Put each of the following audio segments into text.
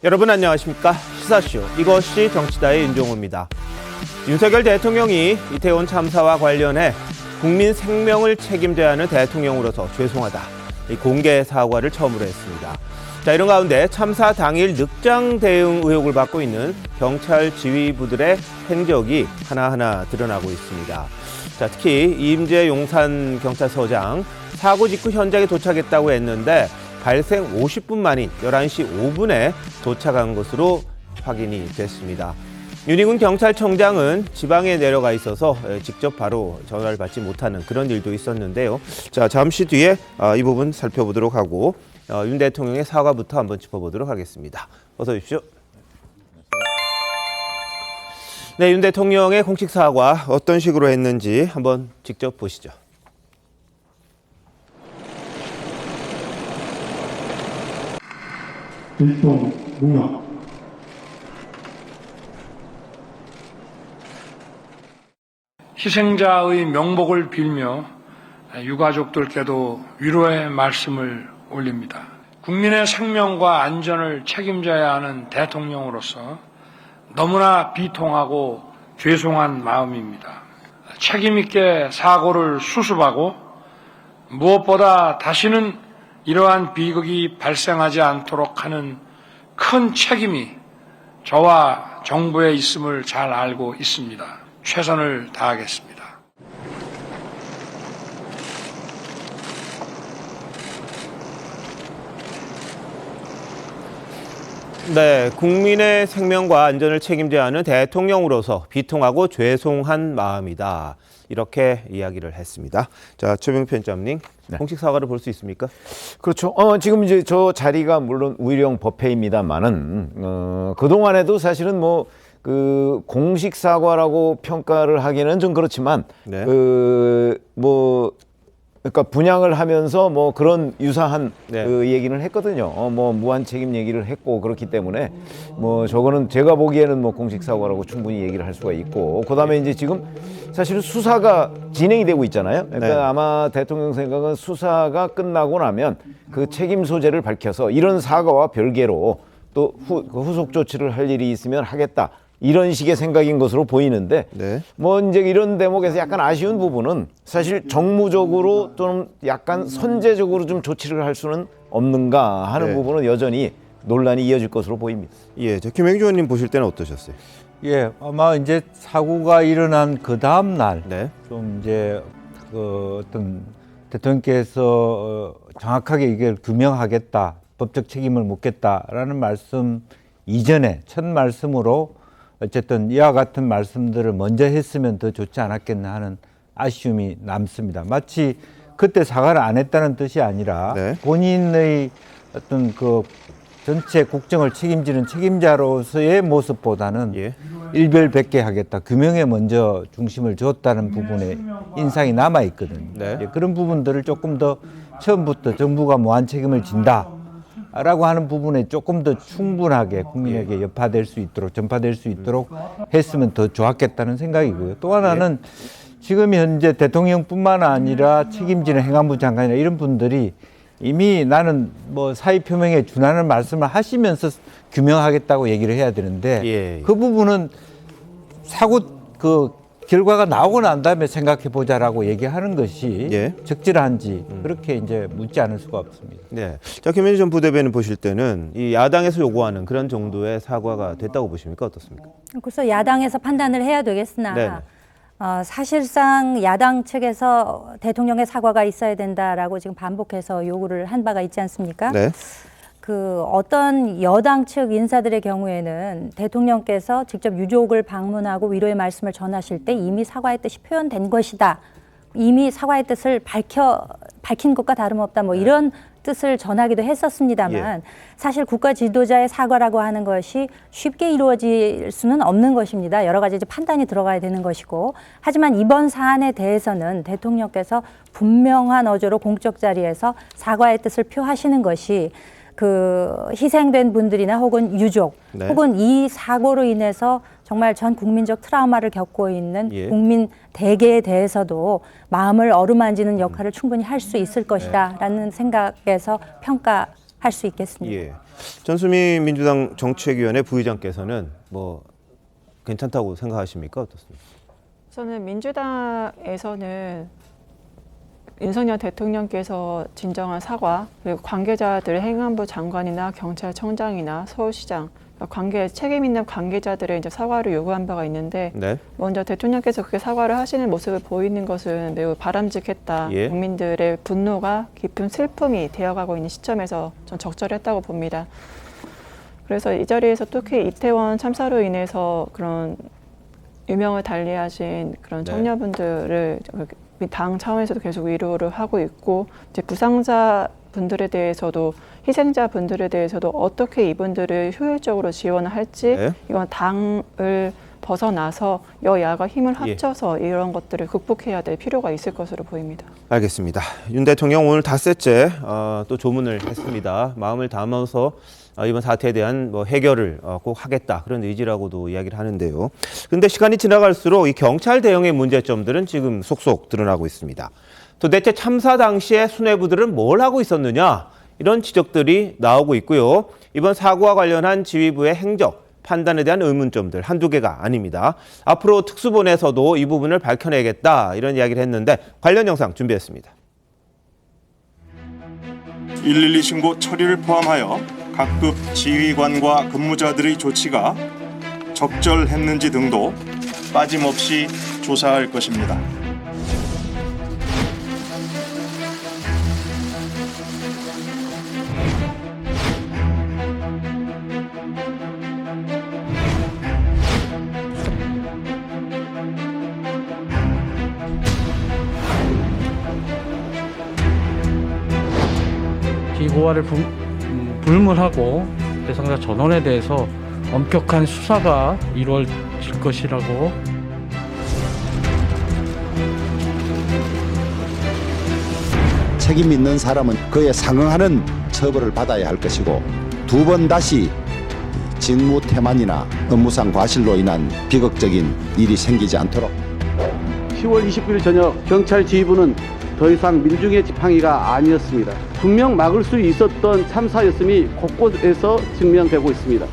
여러분 안녕하십니까? 시사쇼 이것이 정치다의 윤종호입니다. 윤석열 대통령이 이태원 참사와 관련해 국민 생명을 책임져야 하는 대통령으로서 죄송하다. 이 공개 사과를 처음으로 했습니다. 자, 이런 가운데 참사 당일 늑장 대응 의혹을 받고 있는 경찰 지휘부들의 행적이 하나하나 드러나고 있습니다. 자, 특히 이임재 용산경찰서장 사고 직후 현장에 도착했다고 했는데 발생 50분 만인 11시 5분에 도착한 것으로 확인이 됐습니다. 윤희군 경찰청장은 지방에 내려가 있어서 직접 바로 전화를 받지 못하는 그런 일도 있었는데요. 자, 잠시 뒤에 이 부분 살펴보도록 하고 윤 대통령의 사과부터 한번 짚어보도록 하겠습니다. 어서 오십시오. 네, 윤 대통령의 공식 사과 어떤 식으로 했는지 한번 직접 보시죠. 일동 무역 희생자의 명복을 빌며 유가족들께도 위로의 말씀을 올립니다. 국민의 생명과 안전을 책임져야 하는 대통령으로서 너무나 비통하고 죄송한 마음입니다. 책임 있게 사고를 수습하고 무엇보다 다시는 이러한 비극이 발생하지 않도록 하는 큰 책임이 저와 정부에 있음을 잘 알고 있습니다. 최선을 다하겠습니다. 네, 국민의 생명과 안전을 책임져야 하는 대통령으로서 비통하고 죄송한 마음이다. 이렇게 이야기를 했습니다. 자, 최병 편집장님, 네. 공식 사과를 볼 수 있습니까? 그렇죠. 지금 이제 저 자리가 물론 우일형 법회입니다만은 그동안에도 사실은 뭐 그 공식 사과라고 평가를 하기는 좀 그렇지만 네. 그러니까 분양을 하면서 뭐 그런 유사한 네. 그 얘기는 했거든요. 뭐 무한 책임 얘기를 했고 그렇기 때문에 뭐 저거는 제가 보기에는 뭐 공식 사과라고 충분히 얘기를 할 수가 있고 그다음에 이제 지금 사실은 수사가 진행이 되고 있잖아요. 그러니까 네. 아마 대통령 생각은 수사가 끝나고 나면 그 책임 소재를 밝혀서 이런 사과와 별개로 또 후속 조치를 할 일이 있으면 하겠다. 이런 식의 생각인 것으로 보이는데 네. 뭐 이제 이런 대목에서 약간 아쉬운 부분은 사실 정무적으로 좀 약간 선제적으로 좀 조치를 할 수는 없는가 하는 네. 부분은 여전히 논란이 이어질 것으로 보입니다. 예, 저 김행주 의원님 보실 때는 어떠셨어요? 예, 아마 이제 사고가 일어난 그 다음 날, 네. 좀 이제 그 어떤 대통령께서 정확하게 이걸 규명하겠다, 법적 책임을 묻겠다라는 말씀 이전에 첫 말씀으로 어쨌든 이와 같은 말씀들을 먼저 했으면 더 좋지 않았겠나 하는 아쉬움이 남습니다. 마치 그때 사과를 안 했다는 뜻이 아니라 네. 본인의 어떤 그 전체 국정을 책임지는 책임자로서의 모습보다는 예. 일별백계하겠다. 규명에 먼저 중심을 줬다는 부분에 인상이 남아 있거든요. 네. 그런 부분들을 조금 더 처음부터 정부가 무한 책임을 진다라고 하는 부분에 조금 더 충분하게 국민에게 전파될 수 있도록 했으면 더 좋았겠다는 생각이고요. 또 하나는 지금 현재 대통령뿐만 아니라 책임지는 행안부 장관이나 이런 분들이 이미 나는 뭐 사의 표명에 준하는 말씀을 하시면서 규명하겠다고 얘기를 해야 되는데 예. 그 부분은 사고 그 결과가 나오고 난 다음에 생각해 보자라고 얘기하는 것이 예. 적절한지 그렇게 이제 묻지 않을 수가 없습니다. 네. 자, 김현지 전 부대변인 보실 때는 이 야당에서 요구하는 그런 정도의 사과가 됐다고 보십니까? 어떻습니까? 그래서 야당에서 판단을 해야 되겠으나 네네. 사실상 야당 측에서 대통령의 사과가 있어야 된다라고 지금 반복해서 요구를 한 바가 있지 않습니까? 네. 그 어떤 여당 측 인사들의 경우에는 대통령께서 직접 유족을 방문하고 위로의 말씀을 전하실 때 이미 사과의 뜻이 표현된 것이다. 이미 사과의 뜻을 밝힌 것과 다름없다. 뭐 이런 뜻을 전하기도 했었습니다만 사실 국가 지도자의 사과라고 하는 것이 쉽게 이루어질 수는 없는 것입니다. 여러 가지 이제 판단이 들어가야 되는 것이고 하지만 이번 사안에 대해서는 대통령께서 분명한 어조로 공적 자리에서 사과의 뜻을 표하시는 것이 그 희생된 분들이나 혹은 유족 네. 혹은 이 사고로 인해서 정말 전 국민적 트라우마를 겪고 있는 국민 대개에 대해서도 마음을 어루만지는 역할을 충분히 할 수 있을 것이다라는 생각에서 할 수 있겠습니다. 예. 전수미 민주당 정책위원회 부의장께서는 뭐 괜찮다고 생각하십니까? 어떻습니까? 저는 민주당에서는 윤석열 대통령께서 진정한 사과 그리고 관계자들의 행안부 장관이나 경찰청장이나 서울시장 책임 있는 관계자들의 이제 사과를 요구한 바가 있는데 네. 먼저 대통령께서 그렇게 사과를 하시는 모습을 보이는 것은 매우 바람직했다. 예. 국민들의 분노가 깊은 슬픔이 되어가고 있는 시점에서 전 적절했다고 봅니다. 그래서 이 자리에서 특히 이태원 참사로 인해서 그런 유명을 달리하신 그런 네. 청년분들을 당 차원에서도 계속 위로를 하고 있고 이제 부상자 분들에 대해서도 희생자 분들에 대해서도 어떻게 이분들을 효율적으로 지원을 할지 네. 이건 당을 벗어나서 여야가 힘을 예. 합쳐서 이런 것들을 극복해야 될 필요가 있을 것으로 보입니다. 알겠습니다. 윤 대통령 오늘 닷새째 또 조문을 했습니다. 마음을 담아서 이번 사태에 대한 뭐 해결을 꼭 하겠다 그런 의지라고도 이야기를 하는데요. 그런데 시간이 지나갈수록 이 경찰 대응의 문제점들은 지금 속속 드러나고 있습니다. 도대체 참사 당시에 수뇌부들은 뭘 하고 있었느냐 이런 지적들이 나오고 있고요. 이번 사고와 관련한 지휘부의 행적 판단에 대한 의문점들 한두 개가 아닙니다. 앞으로 특수본에서도 이 부분을 밝혀내겠다 이런 이야기를 했는데 관련 영상 준비했습니다. 112 신고 처리를 포함하여 각급 지휘관과 근무자들의 조치가 적절했는지 등도 빠짐없이 조사할 것입니다. 기고화를 불문하고 대상자 전원에 대해서 엄격한 수사가 이루어질 것이라고. 책임 있는 사람은 그에 상응하는 처벌을 받아야 할 것이고 두 번 다시 직무 태만이나 업무상 과실로 인한 비극적인 일이 생기지 않도록 10월 29일 저녁 경찰 지휘부는 더 이상 민중의 지팡이가 아니었습니다. 분명 막을 수 있었던 참사였음이 곳곳에서 증명되고 있습니다.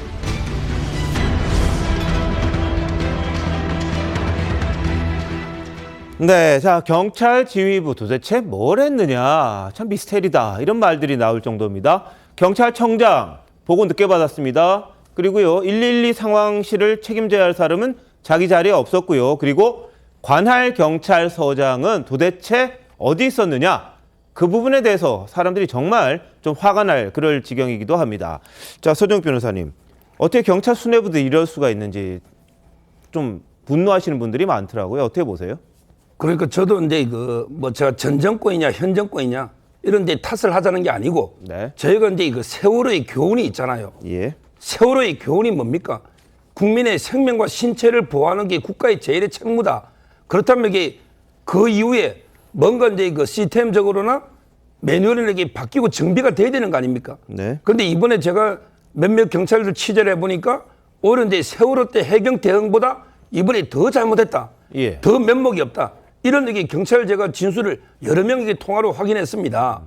네, 자 경찰 지휘부 도대체 뭘 했느냐 참 미스테리다 이런 말들이 나올 정도입니다. 경찰청장 보고 늦게 받았습니다. 그리고요 112 상황실을 책임져야 할 사람은 자기 자리에 없었고요. 그리고 관할 경찰서장은 도대체 어디 있었느냐 그 부분에 대해서 사람들이 정말 좀 화가 날 그럴 지경이기도 합니다. 자 서정욱 변호사님 어떻게 경찰 수뇌부도 이럴 수가 있는지 좀 분노하시는 분들이 많더라고요. 어떻게 보세요? 그러니까 저도 이제 제가 전 정권이냐 현 정권이냐 이런 데 탓을 하자는 게 아니고 네. 저희가 이제 세월호의 교훈이 있잖아요. 예. 세월호의 교훈이 뭡니까? 국민의 생명과 신체를 보호하는 게 국가의 제일의 책무다. 그렇다면 이게 그 이후에 뭔가 이제 시스템적으로나 매뉴얼이 이게 바뀌고 정비가 돼야 되는 거 아닙니까? 네. 그런데 이번에 제가 몇몇 경찰들 취재를 해보니까 오히려 이제 세월호 때 해경 대응보다 이번에 더 잘못했다. 예. 더 면목이 없다. 이런 얘기 경찰 제가 진술을 여러 명에게 통화로 확인했습니다.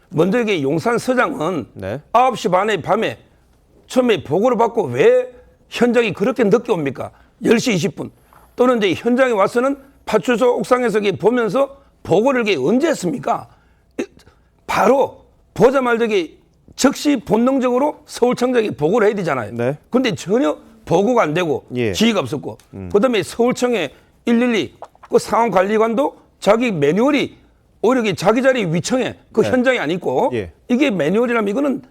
먼저 이게 용산서장은 네. 9시 반에 밤에 처음에 보고를 받고 왜 현장이 그렇게 늦게 옵니까? 10시 20분. 또는 이제 현장에 와서는 파출소 옥상에서 보면서 보고를 언제 했습니까? 바로 보자마자 즉시 본능적으로 서울청장이 보고를 해야 되잖아요. 네. 근데 전혀 보고가 안 되고 예. 지휘가 없었고 그다음에 서울청의 112 그 상황관리관도 자기 매뉴얼이 오히려 자기 자리 위청에 그 네. 현장에 안 있고 예. 이게 매뉴얼이라면 이거는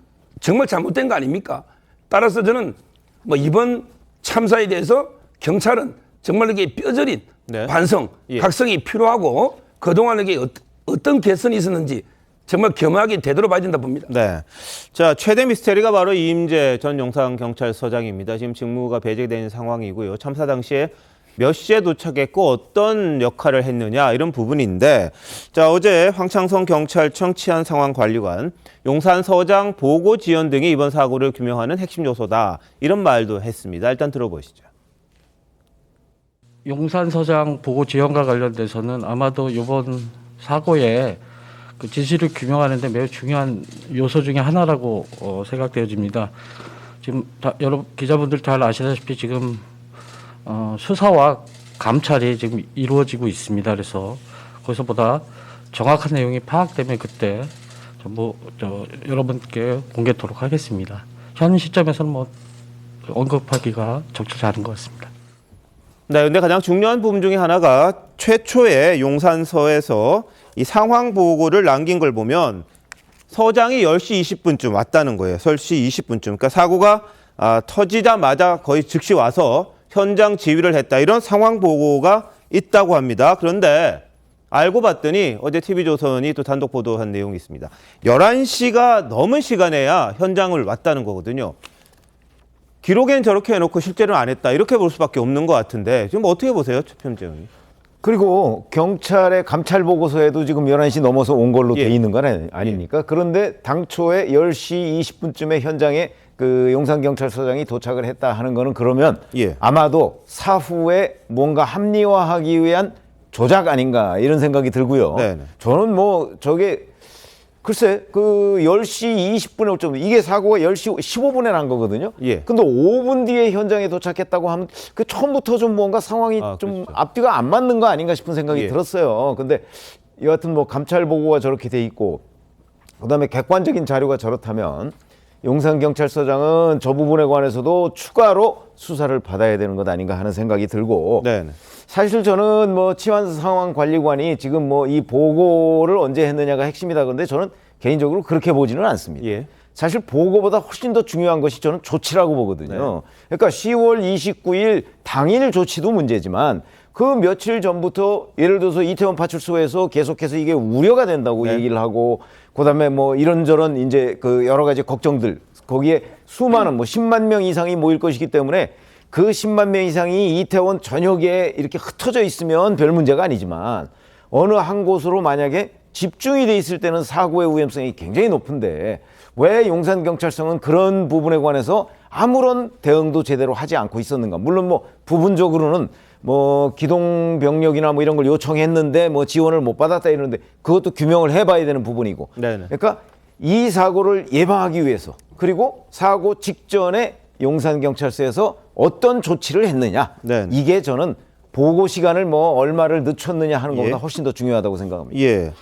정말 잘못된 거 아닙니까? 따라서 저는 이번 참사에 대해서 경찰은 정말 이게 뼈저린 네. 반성, 예. 각성이 필요하고 그동안 이게 어떤 개선이 있었는지 정말 겸허하게 되돌아봐야 된다 봅니다. 네. 자, 최대 미스테리가 바로 이임재 전 용산경찰서장입니다. 지금 직무가 배제된 상황이고요. 참사 당시에 몇 시에 도착했고 어떤 역할을 했느냐 이런 부분인데 자 어제 황창성 경찰청 치안상황관리관 용산서장 보고 지연 등이 이번 사고를 규명하는 핵심 요소다 이런 말도 했습니다. 일단 들어보시죠. 용산서장 보고 지원과 관련돼서는 아마도 이번 사고에 그 진실을 규명하는데 매우 중요한 요소 중에 하나라고 생각되어집니다. 지금 여러 기자분들 잘 아시다시피 지금 수사와 감찰이 지금 이루어지고 있습니다. 그래서 거기서 보다 정확한 내용이 파악되면 그때 전부 여러분께 공개토록 하겠습니다. 현 시점에서는 뭐 언급하기가 적절치 않은 것 같습니다. 네, 근데 가장 중요한 부분 중에 하나가 최초에 용산서에서 이 상황 보고를 남긴 걸 보면 서장이 10시 20분쯤 왔다는 거예요. 10시 20분쯤. 그러니까 사고가 터지자마자 거의 즉시 와서 현장 지휘를 했다. 이런 상황 보고가 있다고 합니다. 그런데 알고 봤더니 어제 TV조선이 또 단독 보도한 내용이 있습니다. 11시가 넘은 시간에야 현장을 왔다는 거거든요. 기록엔 저렇게 해놓고 실제로는 안 했다. 이렇게 볼 수밖에 없는 것 같은데 지금 어떻게 보세요, 최평재 의원님? 그리고 경찰의 감찰 보고서에도 지금 11시 넘어서 온 걸로 예. 돼 있는 거 아닙니까? 그런데 당초에 10시 20분쯤에 현장에 그 용산경찰서장이 도착을 했다 하는 거는 그러면 예. 아마도 사후에 뭔가 합리화하기 위한 조작 아닌가 이런 생각이 들고요. 네네. 저는 뭐 저게 글쎄 그 10시 20분에 올 정도 이게 사고가 10시 15분에 난 거거든요. 예. 근데 5분 뒤에 현장에 도착했다고 하면 그 처음부터 좀 뭔가 상황이 좀 그렇죠. 앞뒤가 안 맞는 거 아닌가 싶은 생각이 예. 들었어요. 근데 여하튼 뭐 감찰 보고가 저렇게 돼 있고 그다음에 객관적인 자료가 저렇다면 용산경찰서장은 저 부분에 관해서도 추가로 수사를 받아야 되는 것 아닌가 하는 생각이 들고 네. 사실 저는 뭐 치안상황관리관이 지금 뭐 이 보고를 언제 했느냐가 핵심이다 그런데 저는 개인적으로 그렇게 보지는 않습니다. 예. 사실 보고보다 훨씬 더 중요한 것이 저는 조치라고 보거든요. 그러니까 10월 29일 당일 조치도 문제지만 그 며칠 전부터 예를 들어서 이태원 파출소에서 계속해서 이게 우려가 된다고 얘기를 하고 그다음에 뭐 이런저런 이제 그 여러 가지 걱정들 거기에 수많은 뭐 10만 명 이상이 모일 것이기 때문에 그 10만 명 이상이 이태원 전역에 이렇게 흩어져 있으면 별 문제가 아니지만 어느 한 곳으로 만약에 집중이 돼 있을 때는 사고의 위험성이 굉장히 높은데 왜 용산경찰서는 그런 부분에 관해서 아무런 대응도 제대로 하지 않고 있었는가. 물론 뭐 부분적으로는 뭐 기동병력이나 뭐 이런 걸 요청했는데 뭐 지원을 못 받았다 이러는데 그것도 규명을 해봐야 되는 부분이고. 네네. 그러니까 이 사고를 예방하기 위해서 그리고 사고 직전에 용산경찰서에서 어떤 조치를 했느냐. 네네. 이게 저는 보고 시간을 뭐 얼마를 늦췄느냐 하는 것보다 예. 훨씬 더 중요하다고 생각합니다. 예.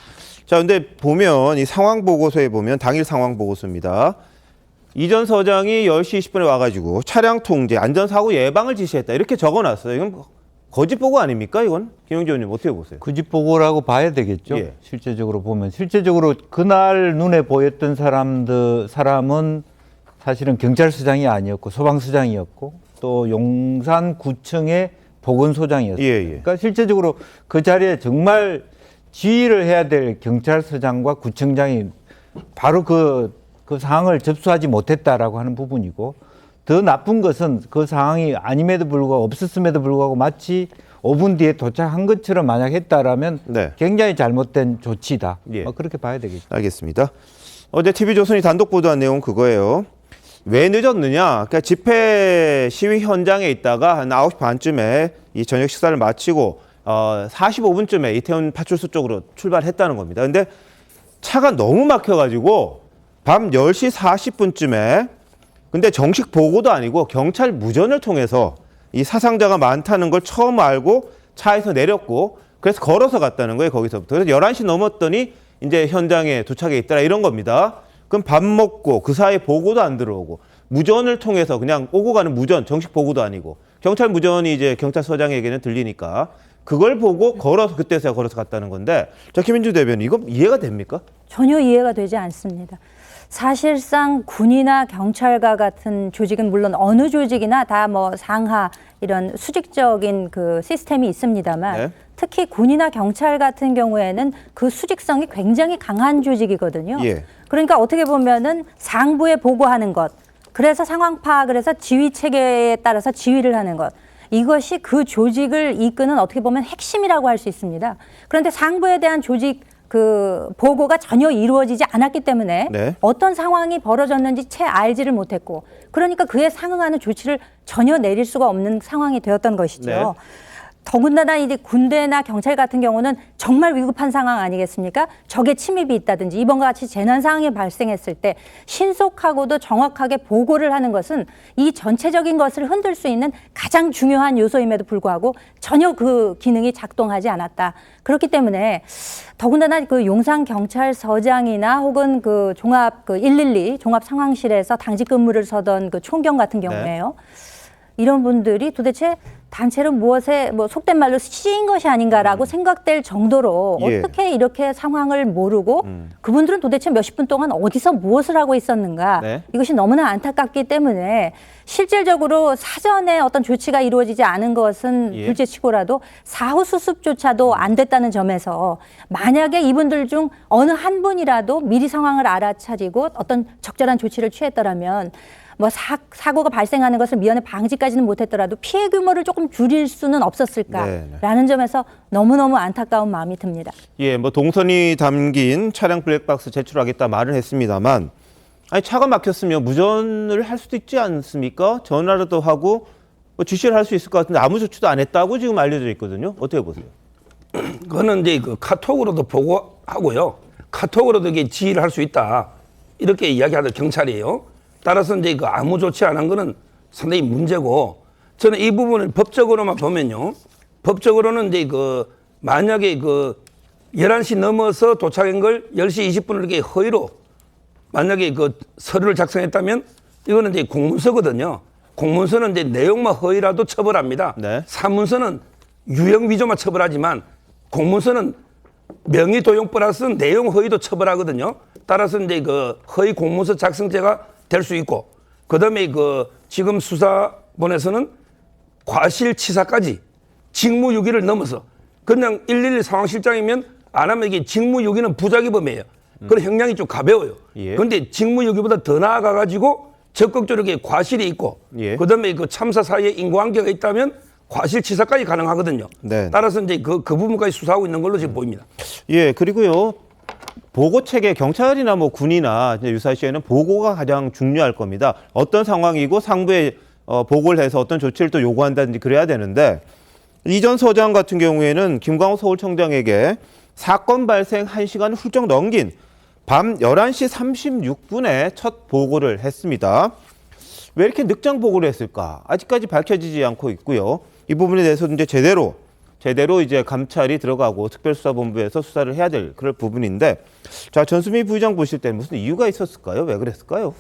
자, 근데 보면 이 상황 보고서에 보면 당일 상황 보고서입니다. 이전 서장이 10시 20분에 와가지고 차량 통제, 안전사고 예방을 지시했다. 이렇게 적어놨어요. 이건 거짓 보고 아닙니까? 이건 김영재 의원님 어떻게 보세요? 그 집 보고라고 봐야 되겠죠. 예. 실제적으로 보면 실제적으로 그날 눈에 보였던 사람은 사실은 경찰서장이 아니었고 소방서장이었고 또 용산구청의 보건소장이었어요. 예, 예. 그러니까 실제적으로 그 자리에 정말 지휘를 해야 될 경찰서장과 구청장이 바로 그 상황을 접수하지 못했다라고 하는 부분이고 더 나쁜 것은 그 상황이 아님에도 불구하고 없었음에도 불구하고 마치 5분 뒤에 도착한 것처럼 만약 했다라면 네. 굉장히 잘못된 조치다. 예. 그렇게 봐야 되겠죠. 알겠습니다. 어제 TV조선이 단독 보도한 내용 그거예요. 왜 늦었느냐? 그러니까 집회 시위 현장에 있다가 한 9시 반쯤에 이 저녁 식사를 마치고 45분쯤에 이태원 파출소 쪽으로 출발했다는 겁니다. 근데 차가 너무 막혀가지고 밤 10시 40분쯤에 근데 정식 보고도 아니고 경찰 무전을 통해서 이 사상자가 많다는 걸 처음 알고 차에서 내렸고 그래서 걸어서 갔다는 거예요. 거기서부터. 그래서 11시 넘었더니 이제 현장에 도착해 있더라 이런 겁니다. 그럼 밥 먹고 그 사이에 보고도 안 들어오고 무전을 통해서 그냥 오고 가는 무전, 정식 보고도 아니고 경찰 무전이 이제 경찰서장에게는 들리니까 그걸 보고 그때서야 걸어서 갔다는 건데 자, 김민주 대변인 이거 이해가 됩니까? 전혀 이해가 되지 않습니다. 사실상 군이나 경찰과 같은 조직은 물론 어느 조직이나 다 뭐 상하 이런 수직적인 그 시스템이 있습니다만 네. 특히 군이나 경찰 같은 경우에는 그 수직성이 굉장히 강한 조직이거든요. 예. 그러니까 어떻게 보면은 상부에 보고하는 것, 그래서 상황 파악을 해서 지휘 체계에 따라서 지휘를 하는 것. 이것이 그 조직을 이끄는 어떻게 보면 핵심이라고 할 수 있습니다. 그런데 상부에 대한 조직 그 보고가 전혀 이루어지지 않았기 때문에 네. 어떤 상황이 벌어졌는지 채 알지를 못했고 그러니까 그에 상응하는 조치를 전혀 내릴 수가 없는 상황이 되었던 것이죠. 네. 더군다나 이제 군대나 경찰 같은 경우는 정말 위급한 상황 아니겠습니까? 적의 침입이 있다든지 이번과 같이 재난 상황이 발생했을 때 신속하고도 정확하게 보고를 하는 것은 이 전체적인 것을 흔들 수 있는 가장 중요한 요소임에도 불구하고 전혀 그 기능이 작동하지 않았다. 그렇기 때문에 더군다나 그 용산 경찰서장이나 혹은 그 종합 112 종합 상황실에서 당직 근무를 서던 그 총경 같은 경우에요. 이런 분들이 도대체 단체로 무엇에 뭐 속된 말로 씌인 것이 아닌가라고 생각될 정도로 예. 어떻게 이렇게 상황을 모르고 그분들은 도대체 몇십 분 동안 어디서 무엇을 하고 있었는가 네. 이것이 너무나 안타깝기 때문에 실질적으로 사전에 어떤 조치가 이루어지지 않은 것은 예. 둘째치고라도 사후 수습조차도 안 됐다는 점에서 만약에 이분들 중 어느 한 분이라도 미리 상황을 알아차리고 어떤 적절한 조치를 취했더라면 뭐 사고가 발생하는 것을 미연에 방지까지는 못했더라도 피해 규모를 조금 줄일 수는 없었을까라는 점에서 너무너무 안타까운 마음이 듭니다. 예, 뭐 동선이 담긴 차량 블랙박스 제출하겠다 말은 했습니다만, 아니 차가 막혔으면 무전을 할 수도 있지 않습니까? 전화라도 하고 뭐 지시를 할 수 있을 것 같은데 아무 조치도 안 했다고 지금 알려져 있거든요. 어떻게 보세요? 그거는 이제 그 카톡으로도 보고하고요. 카톡으로도 이게 지휘를 할 수 있다. 이렇게 이야기하는 경찰이에요. 따라서 이제 그 아무 조치 안 한 거는 상당히 문제고, 저는 이 부분을 법적으로만 보면요. 법적으로는 이제 그 만약에 그 11시 넘어서 도착한 걸 10시 20분을 이렇게 허위로 만약에 그 서류를 작성했다면 이거는 이제 공문서거든요. 공문서는 이제 내용만 허위라도 처벌합니다. 네. 사문서는 유형 위조만 처벌하지만 공문서는 명의 도용 플러스 내용 허위도 처벌하거든요. 따라서 이제 그 허위 공문서 작성죄가 될 수 있고, 그다음에 그 지금 수사본에서는 과실치사까지 직무유기를 넘어서 그냥 112 상황실장이면 안 하면 이게 직무유기는 부작위범이에요. 그런 형량이 좀 가벼워요. 예. 그런데 직무유기보다 더 나아가가지고 적극적으로 이렇게 과실이 있고, 예. 그다음에 그 참사 사이에 인과관계가 있다면 과실치사까지 가능하거든요. 네. 따라서 이제 그 부분까지 수사하고 있는 걸로 지금 보입니다. 예, 그리고요. 보고 체계, 경찰이나 뭐 군이나 이제 유사시에는 보고가 가장 중요할 겁니다. 어떤 상황이고 상부에 보고를 해서 어떤 조치를 또 요구한다든지 그래야 되는데, 이전 서장 같은 경우에는 김광호 서울청장에게 사건 발생 1시간을 훌쩍 넘긴 밤 11시 36분에 첫 보고를 했습니다. 왜 이렇게 늦장 보고를 했을까? 아직까지 밝혀지지 않고 있고요. 이 부분에 대해서 이제 제대로 이제 감찰이 들어가고 특별수사본부에서 수사를 해야 될 그럴 부분인데, 자, 전수미 부의장 보실 때 무슨 이유가 있었을까요? 왜 그랬을까요?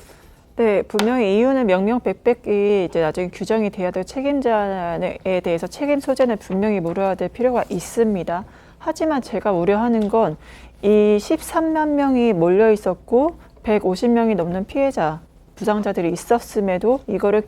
네, 분명히 이유는 명명백백이 이제 나중에 규정이 돼야 될 책임자에 대해서 책임 소재는 분명히 물어야 될 필요가 있습니다. 하지만 제가 우려하는 건 이 13만 명이 몰려 있었고 150명이 넘는 피해자, 부상자들이 있었음에도 이거를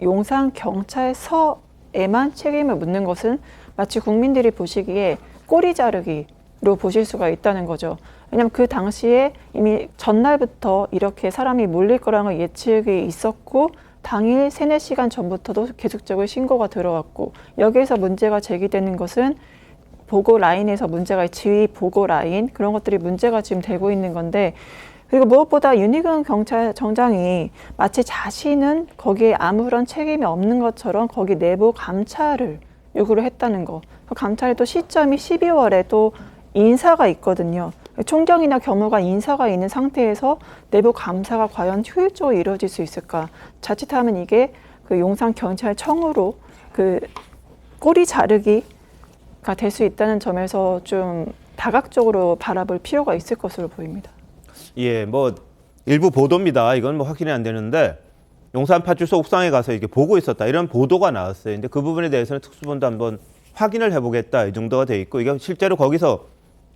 용산 경찰서에만 책임을 묻는 것은 마치 국민들이 보시기에 꼬리 자르기로 보실 수가 있다는 거죠. 왜냐하면 그 당시에 이미 전날부터 이렇게 사람이 몰릴 거라는 예측이 있었고, 당일 3-4시간 전부터도 계속적으로 신고가 들어왔고, 여기에서 문제가 제기되는 것은 보고 라인에서 문제가, 지휘 보고 라인, 그런 것들이 문제가 지금 되고 있는 건데, 그리고 무엇보다 윤희근 경찰청장이 마치 자신은 거기에 아무런 책임이 없는 것처럼 거기 내부 감찰을 요구를 했다는 거. 감찰의 또 시점이 12월에 또 인사가 있거든요. 총경이나 경무가 인사가 있는 상태에서 내부 감사가 과연 효율적으로 이루어질 수 있을까? 자칫하면 이게 그 용산 경찰청으로 그 꼬리 자르기가 될 수 있다는 점에서 좀 다각적으로 바라볼 필요가 있을 것으로 보입니다. 예, 뭐 일부 보도입니다. 이건 뭐 확인이 안 되는데, 용산 파출소 옥상에 가서 이렇게 보고 있었다, 이런 보도가 나왔어요. 근데 그 부분에 대해서는 특수본도 한번 확인을 해보겠다, 이 정도가 돼 있고, 이게 실제로 거기서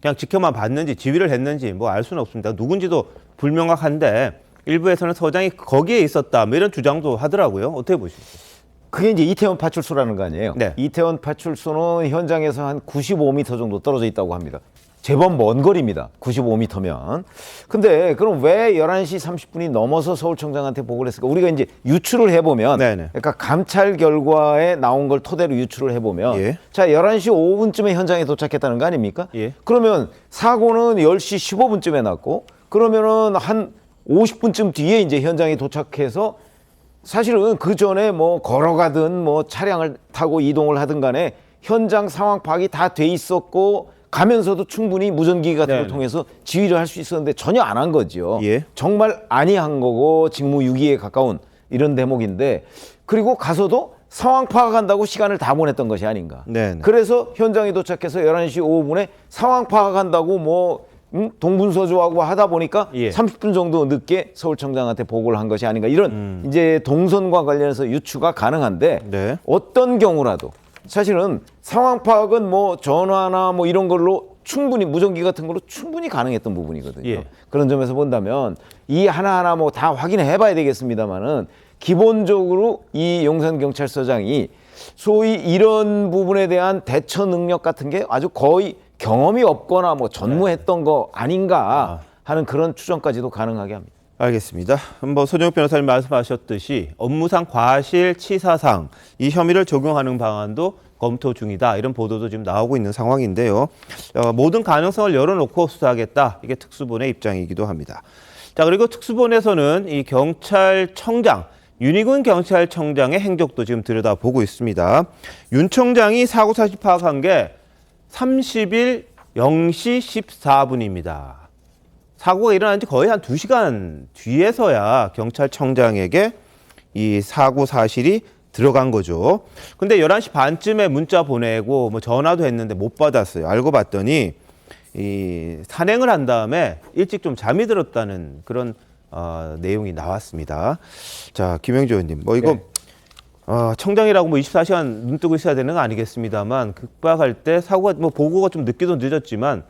그냥 지켜만 봤는지 지휘를 했는지 뭐 알 수는 없습니다. 누군지도 불명확한데 일부에서는 서장이 거기에 있었다, 뭐 이런 주장도 하더라고요. 어떻게 보시죠? 그게 이제 이태원 파출소라는 거 아니에요? 네. 이태원 파출소는 현장에서 한 95m 정도 떨어져 있다고 합니다. 제법 먼 거리입니다. 95m면. 근데 그럼 왜 11시 30분이 넘어서 서울청장한테 보고를 했을까? 우리가 이제 유추를 해보면, 네네. 그러니까 감찰 결과에 나온 걸 토대로 유추를 해보면, 예. 자, 11시 5분쯤에 현장에 도착했다는 거 아닙니까? 예. 그러면 사고는 10시 15분쯤에 났고, 그러면은 한 50분쯤 뒤에 이제 현장에 도착해서, 사실은 그 전에 뭐 걸어가든 뭐 차량을 타고 이동을 하든 간에 현장 상황 파악이 다 돼 있었고 가면서도 충분히 무전기 같은 걸 통해서 지휘를 할 수 있었는데 전혀 안 한 거죠. 예. 정말 아니한 거고 직무유기에 가까운 이런 대목인데 그리고 가서도 상황 파악한다고 시간을 다 보냈던 것이 아닌가. 네네. 그래서 현장에 도착해서 11시 5분에 상황 파악한다고 뭐 동분서주하고 하다 보니까 예. 30분 정도 늦게 서울청장한테 보고를 한 것이 아닌가. 이런 이제 동선과 관련해서 유추가 가능한데 네. 어떤 경우라도 사실은 상황 파악은 뭐 전화나 뭐 이런 걸로 충분히 무전기 같은 걸로 충분히 가능했던 부분이거든요. 예. 그런 점에서 본다면 이 하나하나 뭐 다 확인해 봐야 되겠습니다만은 기본적으로 이 용산경찰서장이 소위 이런 부분에 대한 대처 능력 같은 게 아주 거의 경험이 없거나 뭐 전무했던 거 아닌가 하는 그런 추정까지도 가능하게 합니다. 알겠습니다. 뭐 손영욱 변호사님 말씀하셨듯이 업무상 과실치사상 이 혐의를 적용하는 방안도 검토 중이다. 이런 보도도 지금 나오고 있는 상황인데요. 모든 가능성을 열어놓고 수사하겠다. 이게 특수본의 입장이기도 합니다. 자, 그리고 특수본에서는 이 경찰청장 윤희군 경찰청장의 행적도 지금 들여다보고 있습니다. 윤 청장이 사고 사실 파악한 게 30일 0시 14분입니다. 사고가 일어난 지 거의 한 2시간 뒤에서야 경찰청장에게 이 사고 사실이 들어간 거죠. 근데 11시 반쯤에 문자 보내고 뭐 전화도 했는데 못 받았어요. 알고 봤더니 이 산행을 한 다음에 일찍 좀 잠이 들었다는 그런 내용이 나왔습니다. 자, 김영주 의원님, 뭐 이거 청장이라고 뭐 24시간 눈 뜨고 있어야 되는 거 아니겠습니다만 급박할 때 사고가 뭐 보고가 좀 늦기도 늦었지만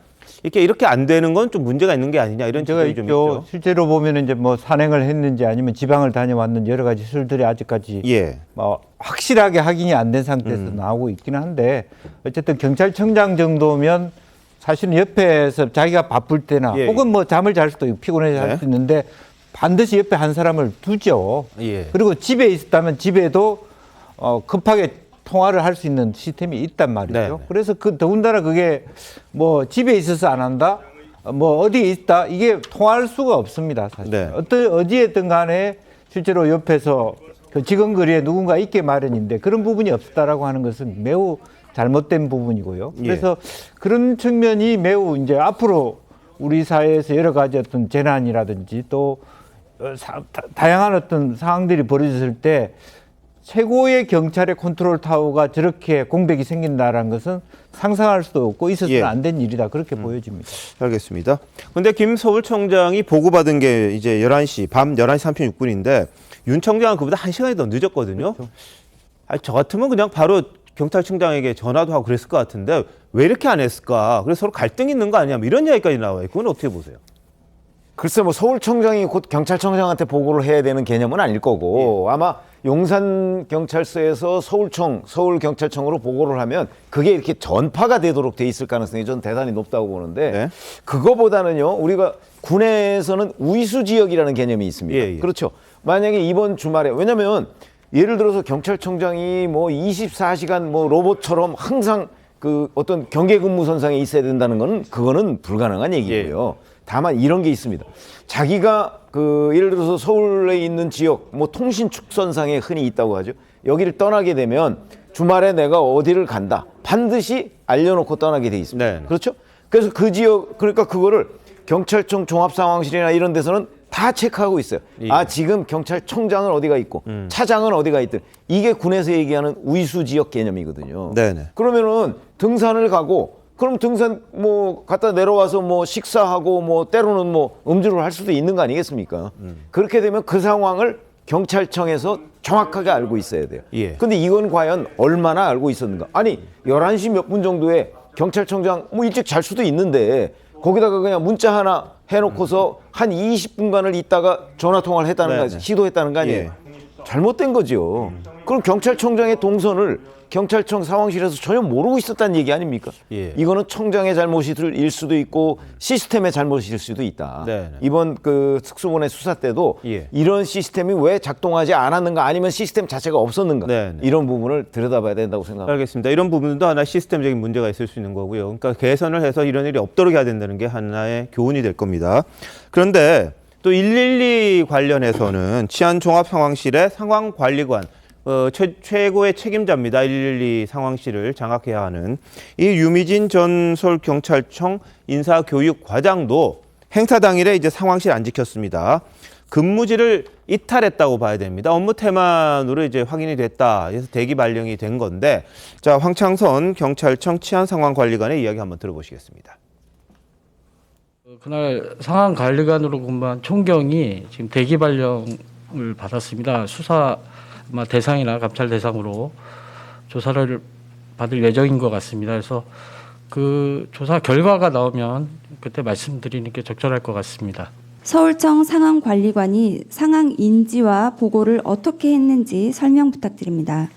이렇게 안 되는 건 좀 문제가 있는 게 아니냐 이런 지적이 좀 있죠. 실제로 보면 이제 뭐 산행을 했는지 아니면 지방을 다녀왔는지 여러 가지 수들이 아직까지 뭐 확실하게 확인이 안 된 상태에서 나오고 있기는 한데 어쨌든 경찰청장 정도면 사실은 옆에서 자기가 바쁠 때나 혹은 뭐 잠을 잘 수도 있고 피곤해서 할 수 있는데 반드시 옆에 한 사람을 두죠. 그리고 집에 있었다면 집에도 급하게 통화를 할 수 있는 시스템이 있단 말이죠. 네네. 그래서 더군다나 그게 뭐 집에 있어서 안 한다, 뭐 어디에 있다, 이게 통할 수가 없습니다. 사실. 네. 어디에든 간에 실제로 옆에서 그 지근거리에 누군가 있게 마련인데 그런 부분이 없었다라고 하는 것은 매우 잘못된 부분이고요. 그래서 그런 측면이 매우 이제 앞으로 우리 사회에서 여러 가지 어떤 재난이라든지 또 다양한 어떤 상황들이 벌어졌을 때 최고의 경찰의 컨트롤 타워가 저렇게 공백이 생긴다는 것은 상상할 수도 없고 있어서는 안 된 일이다. 그렇게 보여집니다. 알겠습니다. 근데 김 서울청장이 보고받은 게 이제 밤 11시 36분인데 윤 청장은 그보다 1시간이 더 늦었거든요. 그렇죠. 저 같으면 그냥 바로 경찰청장에게 전화도 하고 그랬을 것 같은데 왜 이렇게 안 했을까? 그래서 서로 갈등이 있는 거 아니냐? 뭐 이런 이야기까지 나와요. 그건 어떻게 보세요? 글쎄 뭐 서울청장이 곧 경찰청장한테 보고를 해야 되는 개념은 아닐 거고 아마 용산경찰서에서 서울경찰청으로 보고를 하면 그게 이렇게 전파가 되도록 돼 있을 가능성이 저는 대단히 높다고 보는데 그거보다는요 우리가 군에서는 우이수 지역이라는 개념이 있습니다. 그렇죠. 만약에 이번 주말에 왜냐면 예를 들어서 경찰청장이 뭐 24시간 뭐 로봇처럼 항상 그 어떤 경계 근무 선상에 있어야 된다는 거는 그거는 불가능한 얘기고요. 다만 이런 게 있습니다. 자기가 그 예를 들어서 서울에 있는 지역 뭐 통신 축선상에 흔히 있다고 하죠. 여기를 떠나게 되면 주말에 내가 어디를 간다. 반드시 알려놓고 떠나게 돼 있습니다. 그렇죠? 그래서 그 지역 그러니까 그거를 경찰청 종합상황실이나 이런 데서는 다 체크하고 있어요. 아 지금 경찰청장은 어디가 있고 차장은 어디가 있든 이게 군에서 얘기하는 우이수 지역 개념이거든요. 그러면은 등산을 가고 그럼 등산 뭐 갔다 내려와서 뭐 식사하고 뭐 때로는 뭐 음주를 할 수도 있는 거 아니겠습니까? 그렇게 되면 그 상황을 경찰청에서 정확하게 알고 있어야 돼요. 근데 이건 과연 얼마나 알고 있었는가? 아니 11시 몇 분 정도에 경찰청장 뭐 일찍 잘 수도 있는데 거기다가 그냥 문자 하나 해놓고서 한 20분간을 있다가 전화통화를 했다는 거 시도했다는 거 아니에요? 잘못된 거죠. 그럼 경찰청장의 동선을 경찰청 상황실에서 전혀 모르고 있었다는 얘기 아닙니까? 이거는 청장의 잘못일 수도 있고 시스템의 잘못일 수도 있다. 이번 그 특수본의 수사 때도 이런 시스템이 왜 작동하지 않았는가 아니면 시스템 자체가 없었는가 이런 부분을 들여다봐야 된다고 생각합니다. 알겠습니다. 이런 부분도 하나 시스템적인 문제가 있을 수 있는 거고요. 그러니까 개선을 해서 이런 일이 없도록 해야 된다는 게 하나의 교훈이 될 겁니다. 그런데 또 112 관련해서는 치안종합상황실의 상황관리관 최고의 책임자입니다. 112 상황실을 장악해야 하는 이 유미진 전 서울경찰청 인사교육과장도 행사 당일에 이제 상황실 안 지켰습니다. 근무지를 이탈했다고 봐야 됩니다. 업무 태만으로 이제 확인이 됐다. 그래서 대기 발령이 된 건데, 자, 황창선 경찰청 치안상황관리관의 이야기 한번 들어보시겠습니다. 그날 상황관리관으로 근무한 총경이 지금 대기 발령을 받았습니다. 수사 대상이나 감찰 대상으로 조사를 받을 예정인 것 같습니다. 그래서 그 조사 결과가 나오면 그때 말씀드리는 게 적절할 것 같습니다. 서울청 상황관리관이 상황 인지와 보고를 어떻게 했는지 설명 부탁드립니다.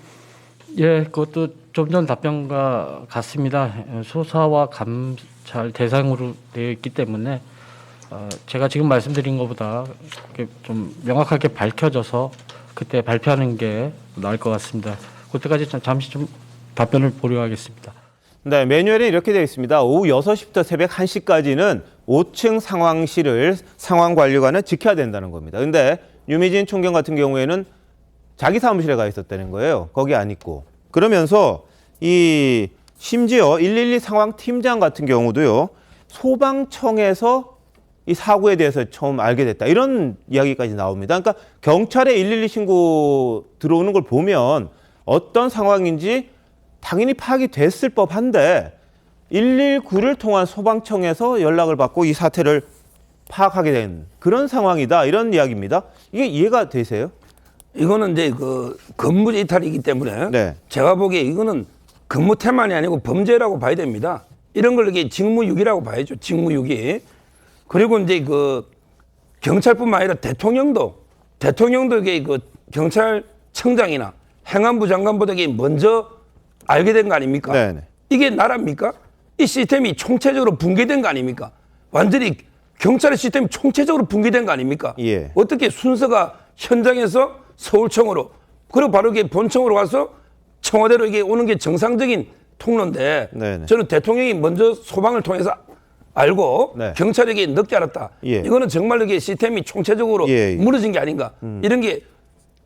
예, 그것도 좀 전 답변과 같습니다. 수사와 감찰 대상으로 되어 있기 때문에 제가 지금 말씀드린 것보다 좀 명확하게 밝혀져서 그때 발표하는 게 나을 것 같습니다. 그때까지 잠시 좀 답변을 보류하겠습니다. 네, 매뉴얼에 이렇게 되어 있습니다. 오후 6시부터 새벽 1시까지는 5층 상황실을 상황관리관은 지켜야 된다는 겁니다. 근데 유미진 총경 같은 경우에는 자기 사무실에 가 있었다는 거예요. 거기 안 있고. 그러면서 이 심지어 112 상황팀장 같은 경우도요. 소방청에서 이 사고에 대해서 처음 알게 됐다. 이런 이야기까지 나옵니다. 그러니까 경찰에 112 신고 들어오는 걸 보면 어떤 상황인지 당연히 파악이 됐을 법한데 119를 통한 소방청에서 연락을 받고 이 사태를 파악하게 된 그런 상황이다. 이런 이야기입니다. 이게 이해가 되세요? 이거는 이제 그 근무지 이탈이기 때문에 네. 제가 보기에 이거는 근무 태만이 아니고 범죄라고 봐야 됩니다. 이런 걸 이게 직무유기라고 봐야죠. 직무유기. 그리고 이제 그 경찰뿐만 아니라 대통령도 이게 그 경찰청장이나 행안부 장관보다 이게 먼저 알게 된 거 아닙니까? 네네. 이게 나라입니까? 이 시스템이 총체적으로 붕괴된 거 아닙니까? 완전히 경찰의 시스템이 총체적으로 붕괴된 거 아닙니까? 예. 어떻게 순서가 현장에서 서울청으로 그리고 바로 이게 본청으로 가서 청와대로 이게 오는 게 정상적인 통로인데 네네. 저는 대통령이 먼저 소방을 통해서 알고 네. 경찰에게 늦게 알았다. 예. 이거는 정말 이게 시스템이 총체적으로 예. 무너진 게 아닌가. 이런 게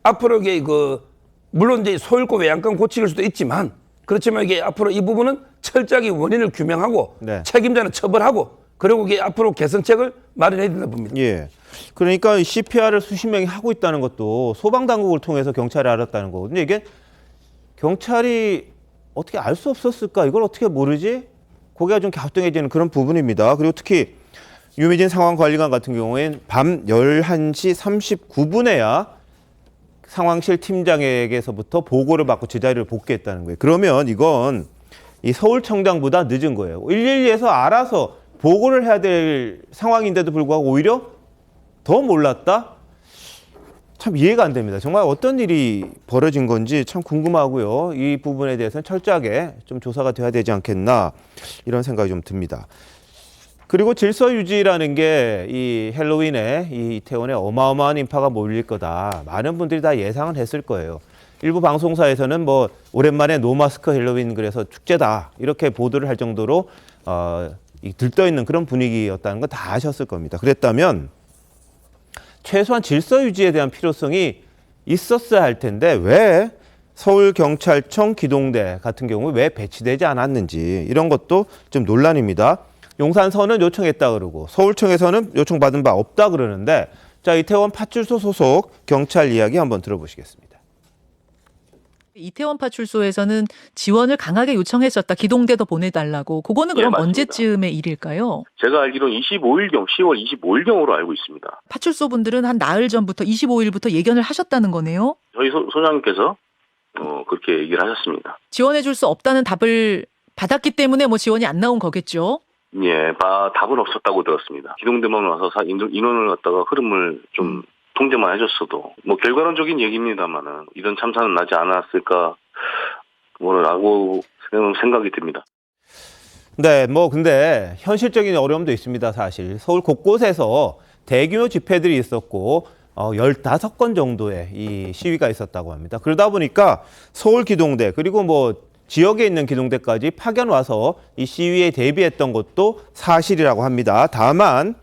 앞으로 이게 그 물론 이제 소일고 외양간 고칠 수도 있지만 그렇지만 이게 앞으로 이 부분은 철저하게 원인을 규명하고 네. 책임자는 처벌하고 그리고 이게 앞으로 개선책을 마련해야 된다 봅니다. 예. 그러니까 CPR을 수십 명이 하고 있다는 것도 소방당국을 통해서 경찰이 알았다는 거거든요. 이게 경찰이 어떻게 알 수 없었을까? 이걸 어떻게 모르지? 고개가 좀 갸우뚱해지는 그런 부분입니다. 그리고 특히 유미진 상황관리관 같은 경우엔 밤 11시 39분에야 상황실 팀장에게서부터 보고를 받고 제자리를 복귀했다는 거예요. 그러면 이건 이 서울청장보다 늦은 거예요. 112에서 알아서 보고를 해야 될 상황인데도 불구하고 오히려 더 몰랐다? 참 이해가 안 됩니다. 정말 어떤 일이 벌어진 건지 참 궁금하고요. 이 부분에 대해서는 철저하게 좀 조사가 돼야 되지 않겠나 이런 생각이 좀 듭니다. 그리고 질서 유지라는 게 이 헬로윈에 이 이태원에 어마어마한 인파가 몰릴 거다. 많은 분들이 다 예상은 했을 거예요. 일부 방송사에서는 뭐 오랜만에 노마스크 헬로윈 그래서 축제다 이렇게 보도를 할 정도로 들떠있는 그런 분위기였다는 건 다 아셨을 겁니다. 그랬다면 최소한 질서 유지에 대한 필요성이 있었어야 할 텐데 왜 서울경찰청 기동대 같은 경우 왜 배치되지 않았는지 이런 것도 좀 논란입니다. 용산서는 요청했다 그러고 서울청에서는 요청받은 바 없다 그러는데 자 이태원 파출소 소속 경찰 이야기 한번 들어보시겠습니다. 이태원 파출소에서는 지원을 강하게 요청했었다. 기동대도 보내달라고. 그거는 그럼 언제쯤의 일일까요? 제가 알기로는 25일경, 10월 25일경으로 알고 있습니다. 파출소 분들은 한 나흘 전부터 25일부터 예견을 하셨다는 거네요? 저희 소장님께서 그렇게 얘기를 하셨습니다. 지원해줄 수 없다는 답을 받았기 때문에 뭐 지원이 안 나온 거겠죠? 예, 답은 없었다고 들었습니다. 기동대만 와서 인원을 갖다가 흐름을 좀 통제만 해줬어도 뭐 결과론적인 얘기입니다만은 이런 참사는 나지 않았을까 뭐라고 생각이 듭니다. 네, 뭐 근데 현실적인 어려움도 있습니다. 사실 서울 곳곳에서 대규모 집회들이 있었고 15건 정도의 이 시위가 있었다고 합니다. 그러다 보니까 서울 기동대 그리고 뭐 지역에 있는 기동대까지 파견 와서 이 시위에 대비했던 것도 사실이라고 합니다. 다만